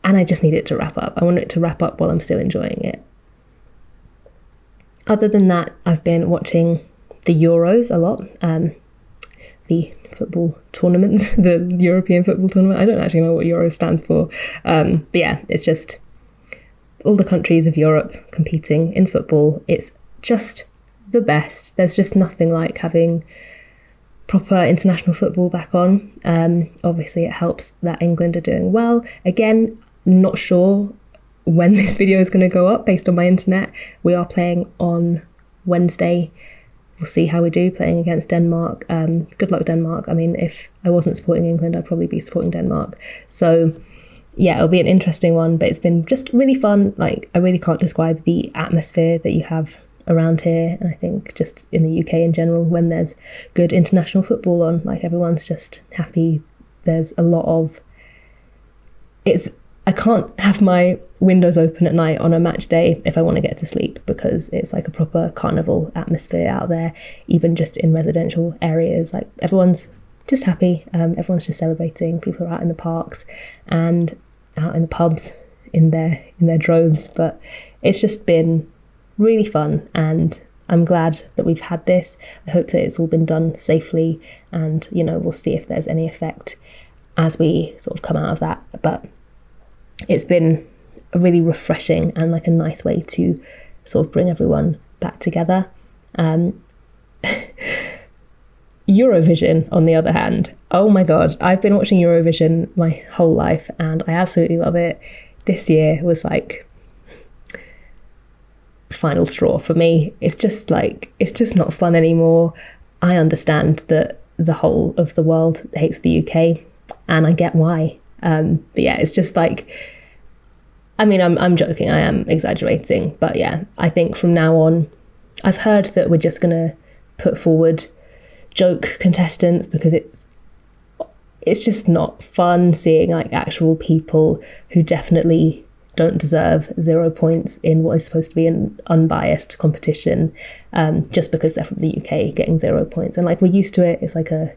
and I just need it to wrap up. I want it to wrap up while I'm still enjoying it. Other than that, I've been watching the Euros a lot, the football tournament, the European football tournament. I don't actually know what Euro stands for, but yeah, it's just all the countries of Europe competing in football. It's just the best. There's just nothing like having proper international football back on. Obviously, it helps that England are doing well. Again, not sure when this video is going to go up based on my internet. We are playing on Wednesday. We'll see how we do playing against Denmark. Good luck, Denmark. I mean, if I wasn't supporting England, I'd probably be supporting Denmark. So yeah, it'll be an interesting one, but it's been just really fun. Like, I really can't describe the atmosphere that you have around here, and I think just in the UK in general, when there's good international football on, like, everyone's just happy. There's a lot of I can't have my windows open at night on a match day if I want to get to sleep, because it's like a proper carnival atmosphere out there, even just in residential areas. Like, everyone's just happy, everyone's just celebrating. People are out in the parks and out in the pubs in their droves, but it's just been really fun, and I'm glad that we've had this. I hope that it's all been done safely, and, you know, we'll see if there's any effect as we sort of come out of that. But it's been really refreshing and like a nice way to sort of bring everyone back together. Eurovision, on the other hand, oh my god, I've been watching Eurovision my whole life and I absolutely love it. This year was like final straw for me. It's just not fun anymore. I understand that the whole of the world hates the UK, and I get why. But yeah, it's just like, I mean, I'm joking, I am exaggerating, but yeah, I think from now on, I've heard that we're just gonna put forward joke contestants because it's just not fun seeing like actual people who definitely don't deserve 0 points in what is supposed to be an unbiased competition, just because they're from the UK getting 0 points. And like, we're used to it. It's like a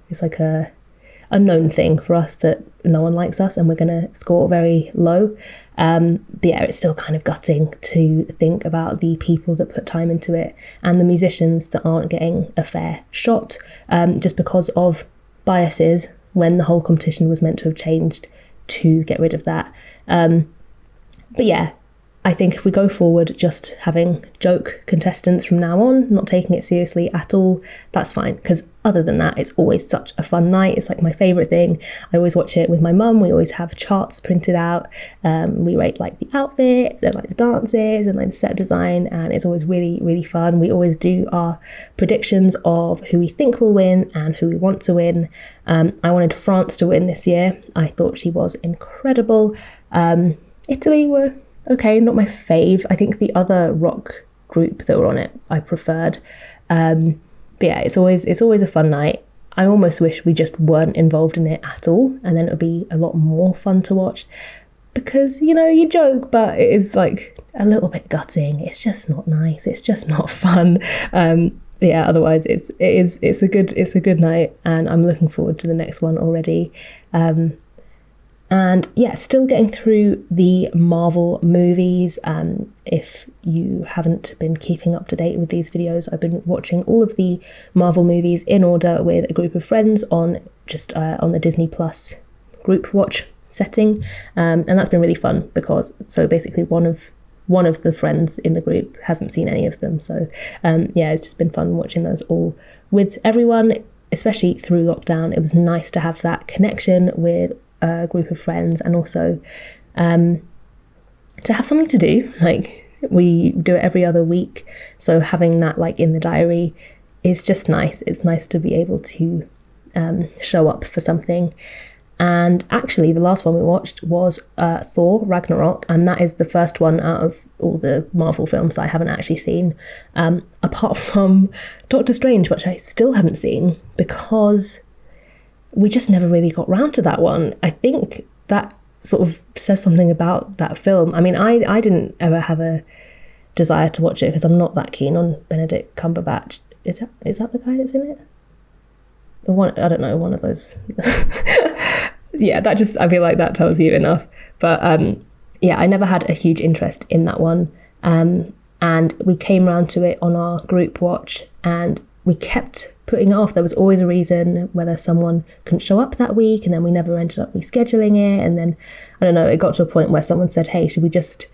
known thing for us that no one likes us and we're gonna score very low. But yeah, it's still kind of gutting to think about the people that put time into it and the musicians that aren't getting a fair shot, just because of biases when the whole competition was meant to have changed to get rid of that. But yeah, I think if we go forward just having joke contestants from now on, not taking it seriously at all, that's fine. Because other than that, it's always such a fun night. It's like my favourite thing. I always watch it with my mum. We always have charts printed out. We rate like the outfits and like the dances and like the set design, and it's always really, really fun. We always do our predictions of who we think will win and who we want to win. I wanted France to win this year. I thought she was incredible. Italy were okay, not my fave. I think the other rock group that were on it I preferred. But yeah, it's always a fun night. I almost wish we just weren't involved in it at all, and then it would be a lot more fun to watch. Because, you know, you joke, but it is like a little bit gutting. It's just not nice. It's just not fun. Yeah, otherwise it's a good night, and I'm looking forward to the next one already. And yeah, still getting through the Marvel movies. If you haven't been keeping up to date with these videos, I've been watching all of the Marvel movies in order with a group of friends on the Disney Plus group watch setting, and that's been really fun because basically one of the friends in the group hasn't seen any of them. So yeah, it's just been fun watching those all with everyone, especially through lockdown. It was nice to have that connection with a group of friends, and also to have something to do. Like, we do it every other week, so having that like in the diary is just nice. It's nice to be able to show up for something. And actually the last one we watched was Thor Ragnarok, and that is the first one out of all the Marvel films that I haven't actually seen, apart from Doctor Strange, which I still haven't seen because we just never really got round to that one. I think that sort of says something about that film. I mean, I didn't ever have a desire to watch it because I'm not that keen on Benedict Cumberbatch. Is that the guy that's in it? I don't know, one of those. Yeah, I feel like that tells you enough. But yeah, I never had a huge interest in that one. And we came round to it on our group watch, and we kept putting it off. There was always a reason, whether someone couldn't show up that week, and then we never ended up rescheduling it. And then, I don't know, it got to a point where someone said, hey, should we just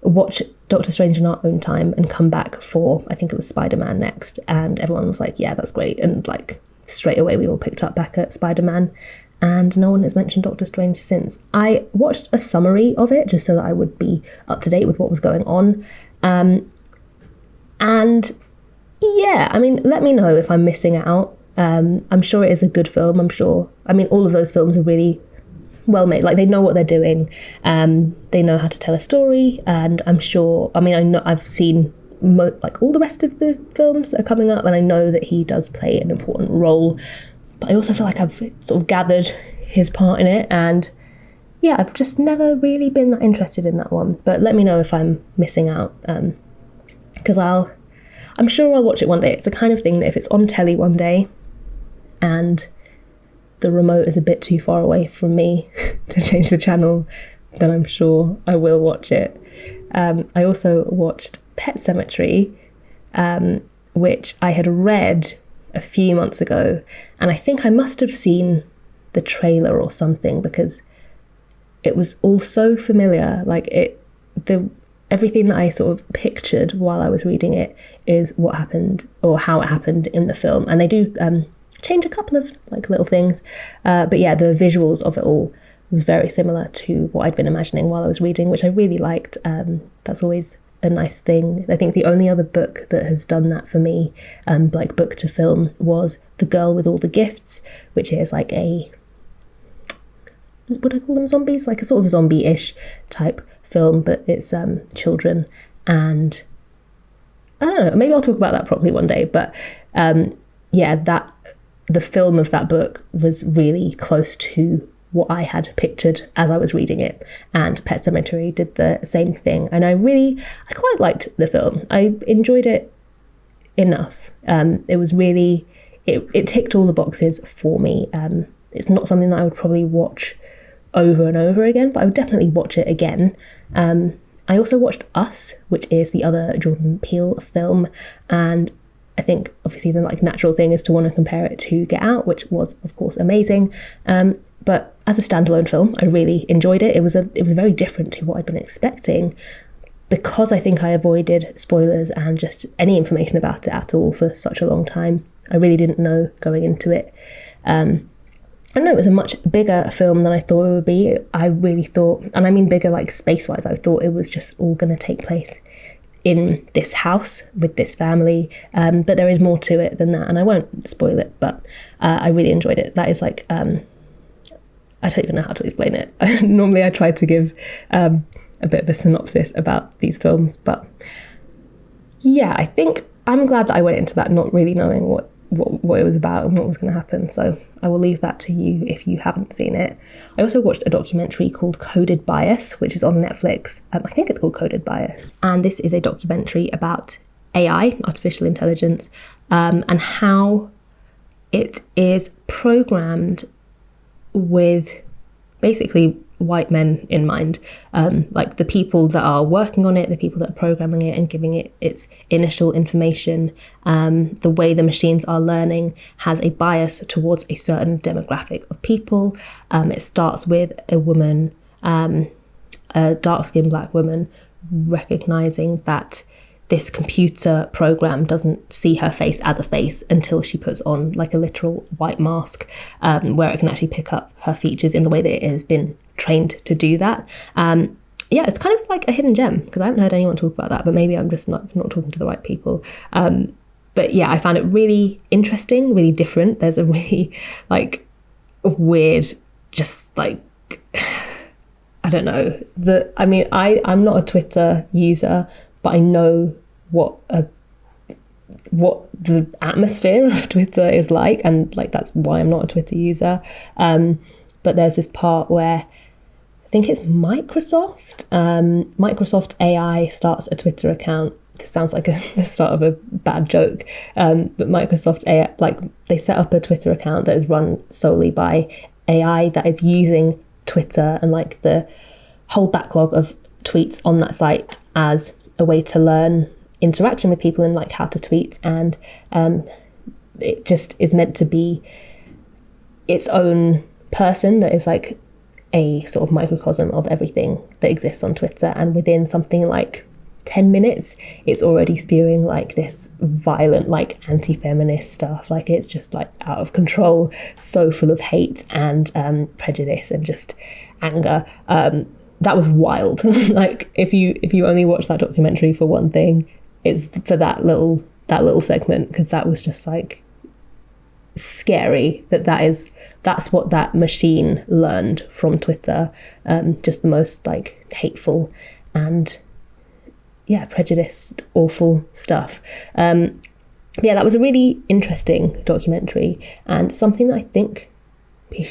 watch Doctor Strange in our own time and come back for, I think it was Spider-Man next? And everyone was like, yeah, that's great. And like straight away we all picked up back at Spider-Man, and no one has mentioned Doctor Strange since. I watched a summary of it just so that I would be up to date with what was going on. And yeah, I mean, let me know if I'm missing out. I'm sure it is a good film. I mean, all of those films are really well made. Like, they know what they're doing. They know how to tell a story, and I'm sure, I know I've seen like all the rest of the films that are coming up, and I know that he does play an important role, but I also feel like I've sort of gathered his part in it, and yeah, I've just never really been that interested in that one. But let me know if I'm missing out, because I'm sure I'll watch it one day. It's the kind of thing that if it's on telly one day and the remote is a bit too far away from me to change the channel, then I'm sure I will watch it. I also watched Pet Sematary, which I had read a few months ago, and I think I must have seen the trailer or something because it was all so familiar. Like everything that I sort of pictured while I was reading it is what happened or how it happened in the film, and they do change a couple of like little things, but yeah, the visuals of it all was very similar to what I'd been imagining while I was reading, which I really liked. That's always a nice thing. I think the only other book that has done that for me, like book to film, was The Girl with All the Gifts, which is like would I call them zombies? Like a sort of zombie-ish type film, but it's children, and I don't know, maybe I'll talk about that properly one day, but yeah, the film of that book was really close to what I had pictured as I was reading it, and Pet Sematary did the same thing, and I quite liked the film. I enjoyed it enough. It was really, it ticked all the boxes for me. It's not something that I would probably watch over and over again, but I would definitely watch it again. I also watched Us, which is the other Jordan Peele film, and I think obviously the like natural thing is to want to compare it to Get Out, which was of course amazing. But as a standalone film, I really enjoyed it. It was very different to what I'd been expecting, because I think I avoided spoilers and just any information about it at all for such a long time. I really didn't know going into it. I know it was a much bigger film than I thought it would be. I really thought, and I mean bigger like space-wise, I thought it was just all going to take place in this house with this family, but there is more to it than that, and I won't spoil it, but I really enjoyed it. That is like, I don't even know how to explain it. Normally I try to give a bit of a synopsis about these films, but yeah, I think I'm glad that I went into that not really knowing what it was about and what was going to happen, so I will leave that to you if you haven't seen it. I also watched a documentary called Coded Bias, which is on Netflix. I think it's called Coded Bias, and this is a documentary about AI, artificial intelligence, and how it is programmed with basically white men in mind, like the people that are working on it, the people that are programming it and giving it its initial information. The way the machines are learning has a bias towards a certain demographic of people. It starts with a woman, a dark-skinned black woman, recognizing that this computer program doesn't see her face as a face until she puts on like a literal white mask, where it can actually pick up her features in the way that it has been trained to do that. Yeah, it's kind of like a hidden gem, because I haven't heard anyone talk about that, but maybe I'm just not talking to the right people. But yeah, I found it really interesting, really different. There's a really like weird, just like, I don't know. I'm not a Twitter user, but I know what the atmosphere of Twitter is like, and like that's why I'm not a Twitter user. But there's this part where I think it's Microsoft AI starts a Twitter account. This sounds like the start of a bad joke, but Microsoft AI, like, they set up a Twitter account that is run solely by AI that is using Twitter and like the whole backlog of tweets on that site as a way to learn interaction with people and like how to tweet, and it just is meant to be its own person that is like a sort of microcosm of everything that exists on Twitter, and within something like 10 minutes it's already spewing like this violent like anti-feminist stuff. Like it's just like out of control, so full of hate and prejudice and just anger. That was wild. Like if you only watch that documentary for one thing, it's for that little segment, because that was just like scary. That's what that machine learned from Twitter. Just the most like hateful and prejudiced, awful stuff. Yeah, that was a really interesting documentary, and something that I think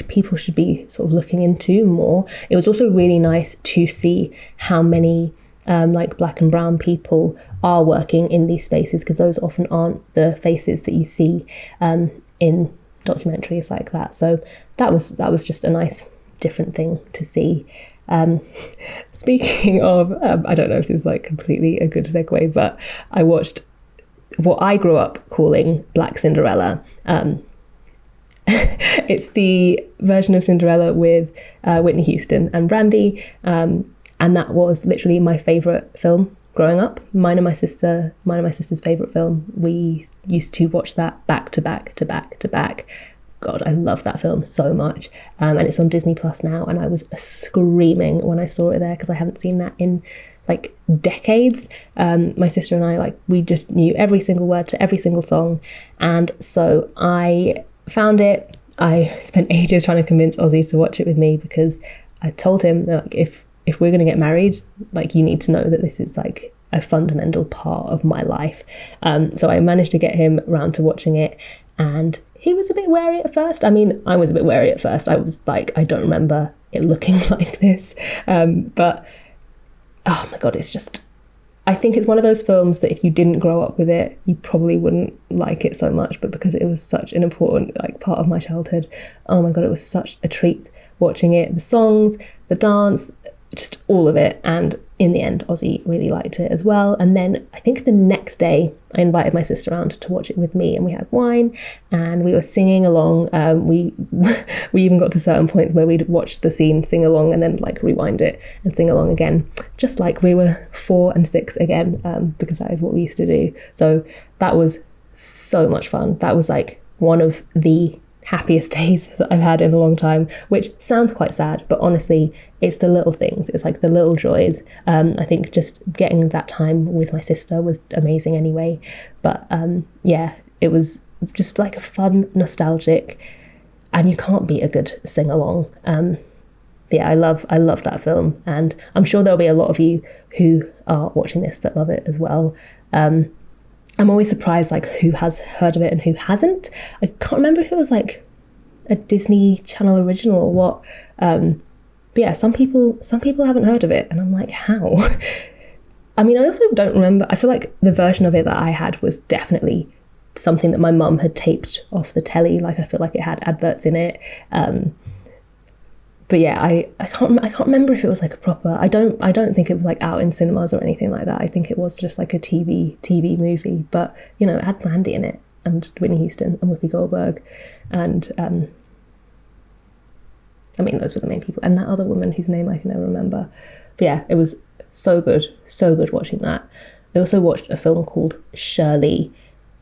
people should be sort of looking into more. It was also really nice to see how many like black and brown people are working in these spaces, because those often aren't the faces that you see in documentaries like that. So that was just a nice different thing to see. Speaking of, I don't know if this is like completely a good segue, but I watched what I grew up calling Black Cinderella. It's the version of Cinderella with Whitney Houston and Brandy, and that was literally my favourite film growing up. Mine and my sister's favourite film. We used to watch that back to back to back to back. God, I love that film so much. And it's on Disney Plus now, and I was screaming when I saw it there because I haven't seen that in like decades. My sister and I, like, we just knew every single word to every single song, and so I found it. I spent ages trying to convince Ozzy to watch it with me because I told him that, like, if we're going to get married, like, you need to know that this is like a fundamental part of my life. So I managed to get him around to watching it, and he was a bit wary at first. I mean, I was a bit wary at first. I was like, I don't remember it looking like this. But oh my God, it's just, I think it's one of those films that if you didn't grow up with it, you probably wouldn't like it so much. But because it was such an important, like, part of my childhood, oh my God, it was such a treat watching it. The songs, the dance, just all of it. And in the end, Ozzy really liked it as well. And then I think the next day I invited my sister around to watch it with me, and we had wine and we were singing along. We even got to certain points where we'd watch the scene, sing along, and then like rewind it and sing along again, just like we were 4 and 6 again, because that is what we used to do. So that was so much fun. That was like one of the happiest days that I've had in a long time, which sounds quite sad, but honestly, it's the little things. It's like the little joys. I think just getting that time with my sister was amazing anyway. But yeah, it was just like a fun, nostalgic, and you can't beat a good sing-along. Yeah, I love that film, and I'm sure there'll be a lot of you who are watching this that love it as well. I'm always surprised, like, who has heard of it and who hasn't. I can't remember if it was like a Disney Channel original or what. But yeah, some people haven't heard of it, and I'm like, how? I mean, I also don't remember. I feel like the version of it that I had was definitely something that my mum had taped off the telly. Like, I feel like it had adverts in it. But yeah, I can't remember if it was like a proper. I don't think it was like out in cinemas or anything like that. I think it was just like a TV movie. But you know, it had Brandy in it, and Whitney Houston and Whoopi Goldberg, and I mean, those were the main people, and that other woman whose name I can never remember. But yeah, it was so good watching that. I also watched a film called Shirley,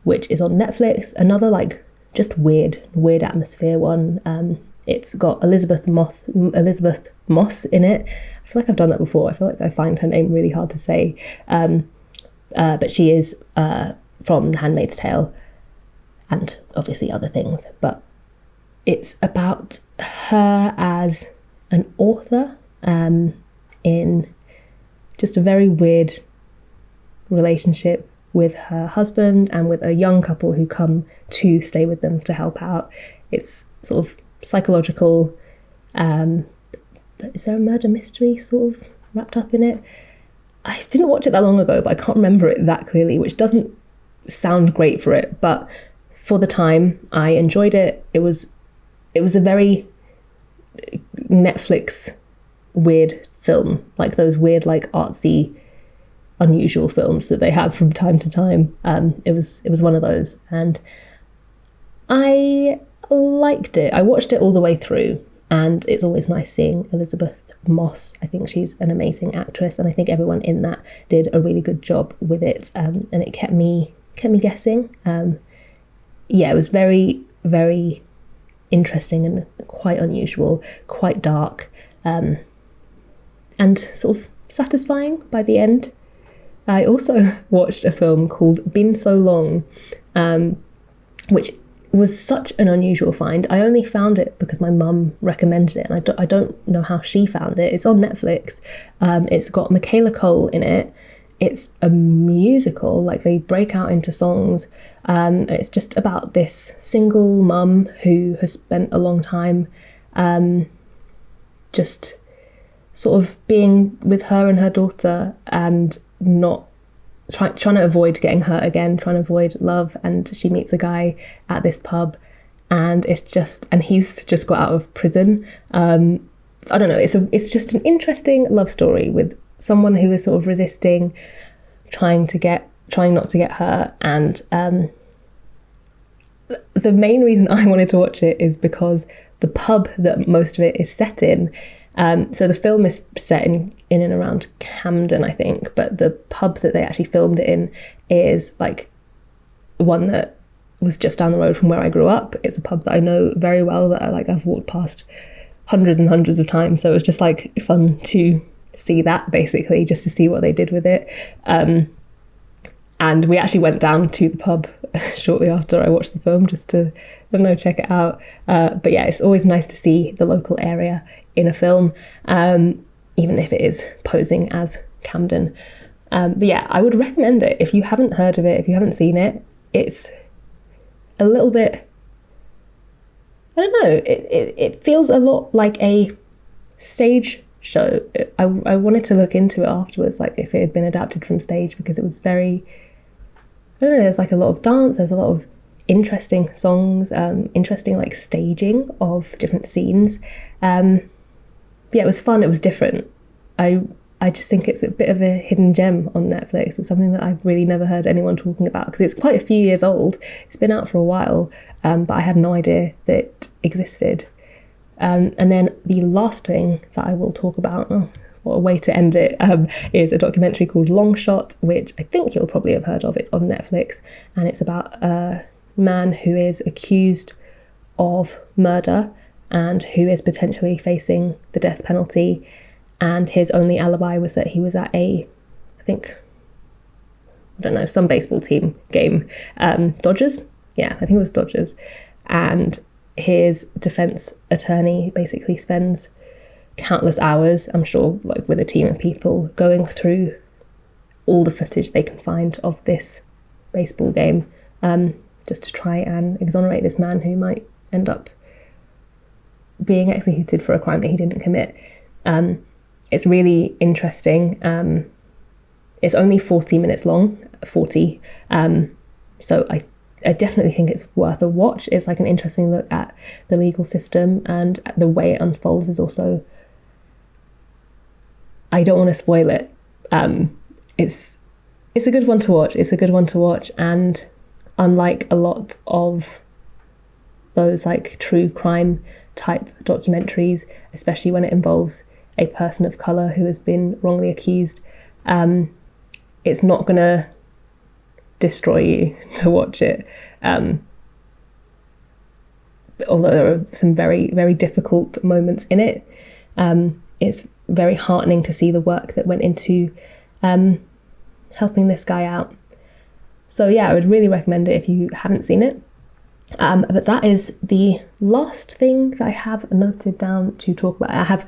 which is on Netflix. Another like just weird atmosphere one. It's got Elizabeth Moss in it. I feel like I've done that before. I feel like I find her name really hard to say. But she is from The Handmaid's Tale and obviously other things. But it's about her as an author in just a very weird relationship with her husband and with a young couple who come to stay with them to help out. It's sort of psychological. Is there a murder mystery sort of wrapped up in it? I didn't watch it that long ago, but I can't remember it that clearly, which doesn't sound great for it, but for the time I enjoyed it. It was a very Netflix weird film, like those weird, like, artsy, unusual films that they have from time to time. It was one of those, and I liked it. I watched it all the way through, and it's always nice seeing Elizabeth Moss. I think she's an amazing actress, and I think everyone in that did a really good job with it, and it kept me guessing. Yeah, it was very, very interesting and quite unusual, quite dark, and sort of satisfying by the end. I also watched a film called Been So Long, which was such an unusual find. I only found it because my mum recommended it, and I don't know how she found it. It's on Netflix. It's got Michaela Cole in it. It's a musical, like they break out into songs. It's just about this single mum who has spent a long time just sort of being with her and her daughter and not trying to avoid getting hurt again, trying to avoid love. And she meets a guy at this pub, and he's just got out of prison. I don't know, it's just an interesting love story with someone who is sort of resisting trying to get trying not to get hurt. And the main reason I wanted to watch it is because the pub that most of it is set in, so the film is set in and around Camden, I think, but the pub that they actually filmed it in is like one that was just down the road from where I grew up. It's a pub that I know very well, that I've walked past hundreds and hundreds of times. So it was just like fun to see that, basically, just to see what they did with it. And we actually went down to the pub shortly after I watched the film just to, I don't know, check it out. But yeah, it's always nice to see the local area in a film, even if it is posing as Camden. But yeah, I would recommend it. If you haven't heard of it, if you haven't seen it, it's a little bit, I don't know, it feels a lot like a stage show. I wanted to look into it afterwards, like if it had been adapted from stage, because it was very, I don't know, there's like a lot of dance, there's a lot of interesting songs, interesting like staging of different scenes. Yeah, it was fun, it was different. I just think it's a bit of a hidden gem on Netflix. It's something that I've really never heard anyone talking about, because it's quite a few years old. It's been out for a while, but I had no idea that it existed. And then the last thing that I will talk about, what a way to end it, is a documentary called Long Shot, which I think you'll probably have heard of. It's on Netflix, and it's about a man who is accused of murder and who is potentially facing the death penalty. And his only alibi was that he was at I think, I don't know, some baseball team game. Dodgers? Yeah, I think it was Dodgers. And his defense attorney basically spends countless hours, I'm sure, like with a team of people, going through all the footage they can find of this baseball game, just to try and exonerate this man who might end up being executed for a crime that he didn't commit. It's really interesting. It's only 40 minutes long, 40. So I definitely think it's worth a watch. It's like an interesting look at the legal system, and the way it unfolds is also, I don't want to spoil it. It's a good one to watch. It's a good one to watch. And unlike a lot of those like true crime type documentaries, especially when it involves a person of colour who has been wrongly accused, it's not going to destroy you to watch it. Although there are some very, very difficult moments in it, it's very heartening to see the work that went into helping this guy out. So yeah, I would really recommend it if you haven't seen it. But that is the last thing that I have noted down to talk about. I have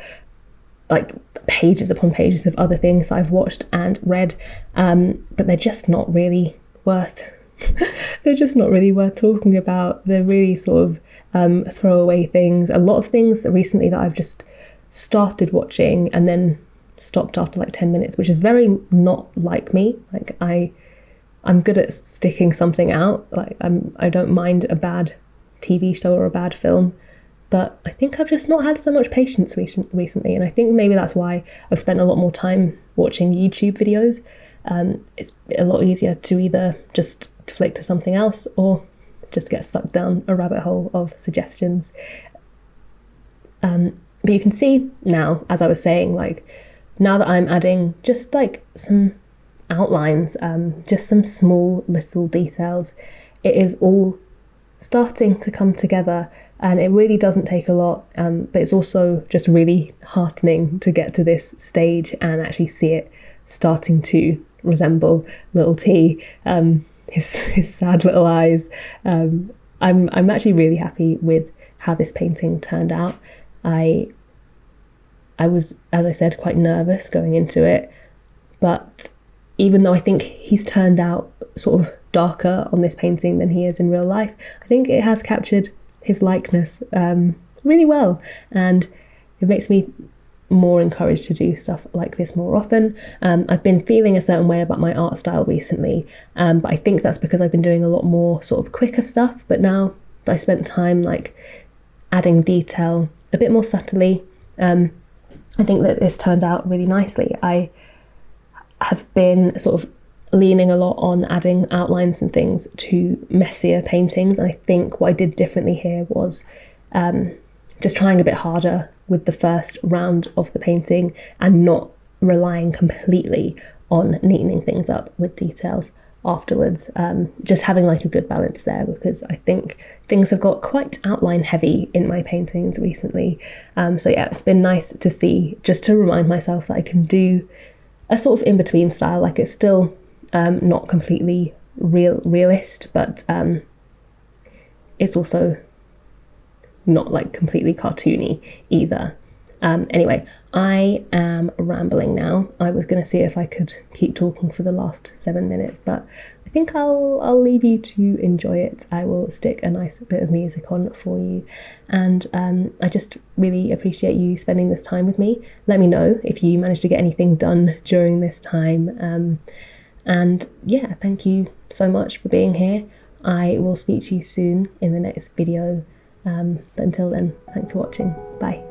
like pages upon pages of other things that I've watched and read, but they're just not really worth talking about. They're really sort of throwaway things. A lot of things recently that I've just started watching and then stopped after like 10 minutes, which is very not like me. Like I'm good at sticking something out. Like I don't mind a bad TV show or a bad film, but I think I've just not had so much patience recently, and I think maybe that's why I've spent a lot more time watching YouTube videos. It's a lot easier to either just flick to something else or just get sucked down a rabbit hole of suggestions. But you can see now, as I was saying, like now that I'm adding just like some outlines, just some small little details, it is all starting to come together, and it really doesn't take a lot, but it's also just really heartening to get to this stage and actually see it starting to resemble little T, his sad little eyes. I'm actually really happy with how this painting turned out. I was, as I said, quite nervous going into it, but even though I think he's turned out sort of darker on this painting than he is in real life, I think it has captured his likeness really well, and it makes me more encouraged to do stuff like this more often. I've been feeling a certain way about my art style recently, but I think that's because I've been doing a lot more sort of quicker stuff, but now I spent time like adding detail a bit more subtly. I think that this turned out really nicely. I have been sort of leaning a lot on adding outlines and things to messier paintings. And I think what I did differently here was just trying a bit harder with the first round of the painting and not relying completely on neatening things up with details afterwards. Just having like a good balance there, because I think things have got quite outline heavy in my paintings recently. So yeah, it's been nice to see, just to remind myself that I can do a sort of in-between style. Like it's still not completely realist, but it's also not like completely cartoony either. Anyway, I am rambling now. I was going to see if I could keep talking for the last 7 minutes, but I think I'll leave you to enjoy it. I will stick a nice bit of music on for you, and I just really appreciate you spending this time with me. Let me know if you managed to get anything done during this time, and yeah, thank you so much for being here. I will speak to you soon in the next video, but until then, thanks for watching. Bye.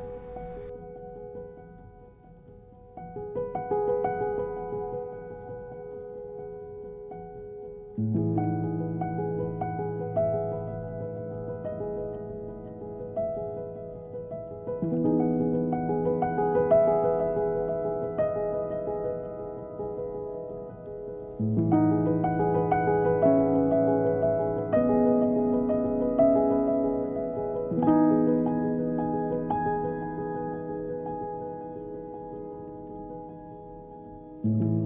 Thank you.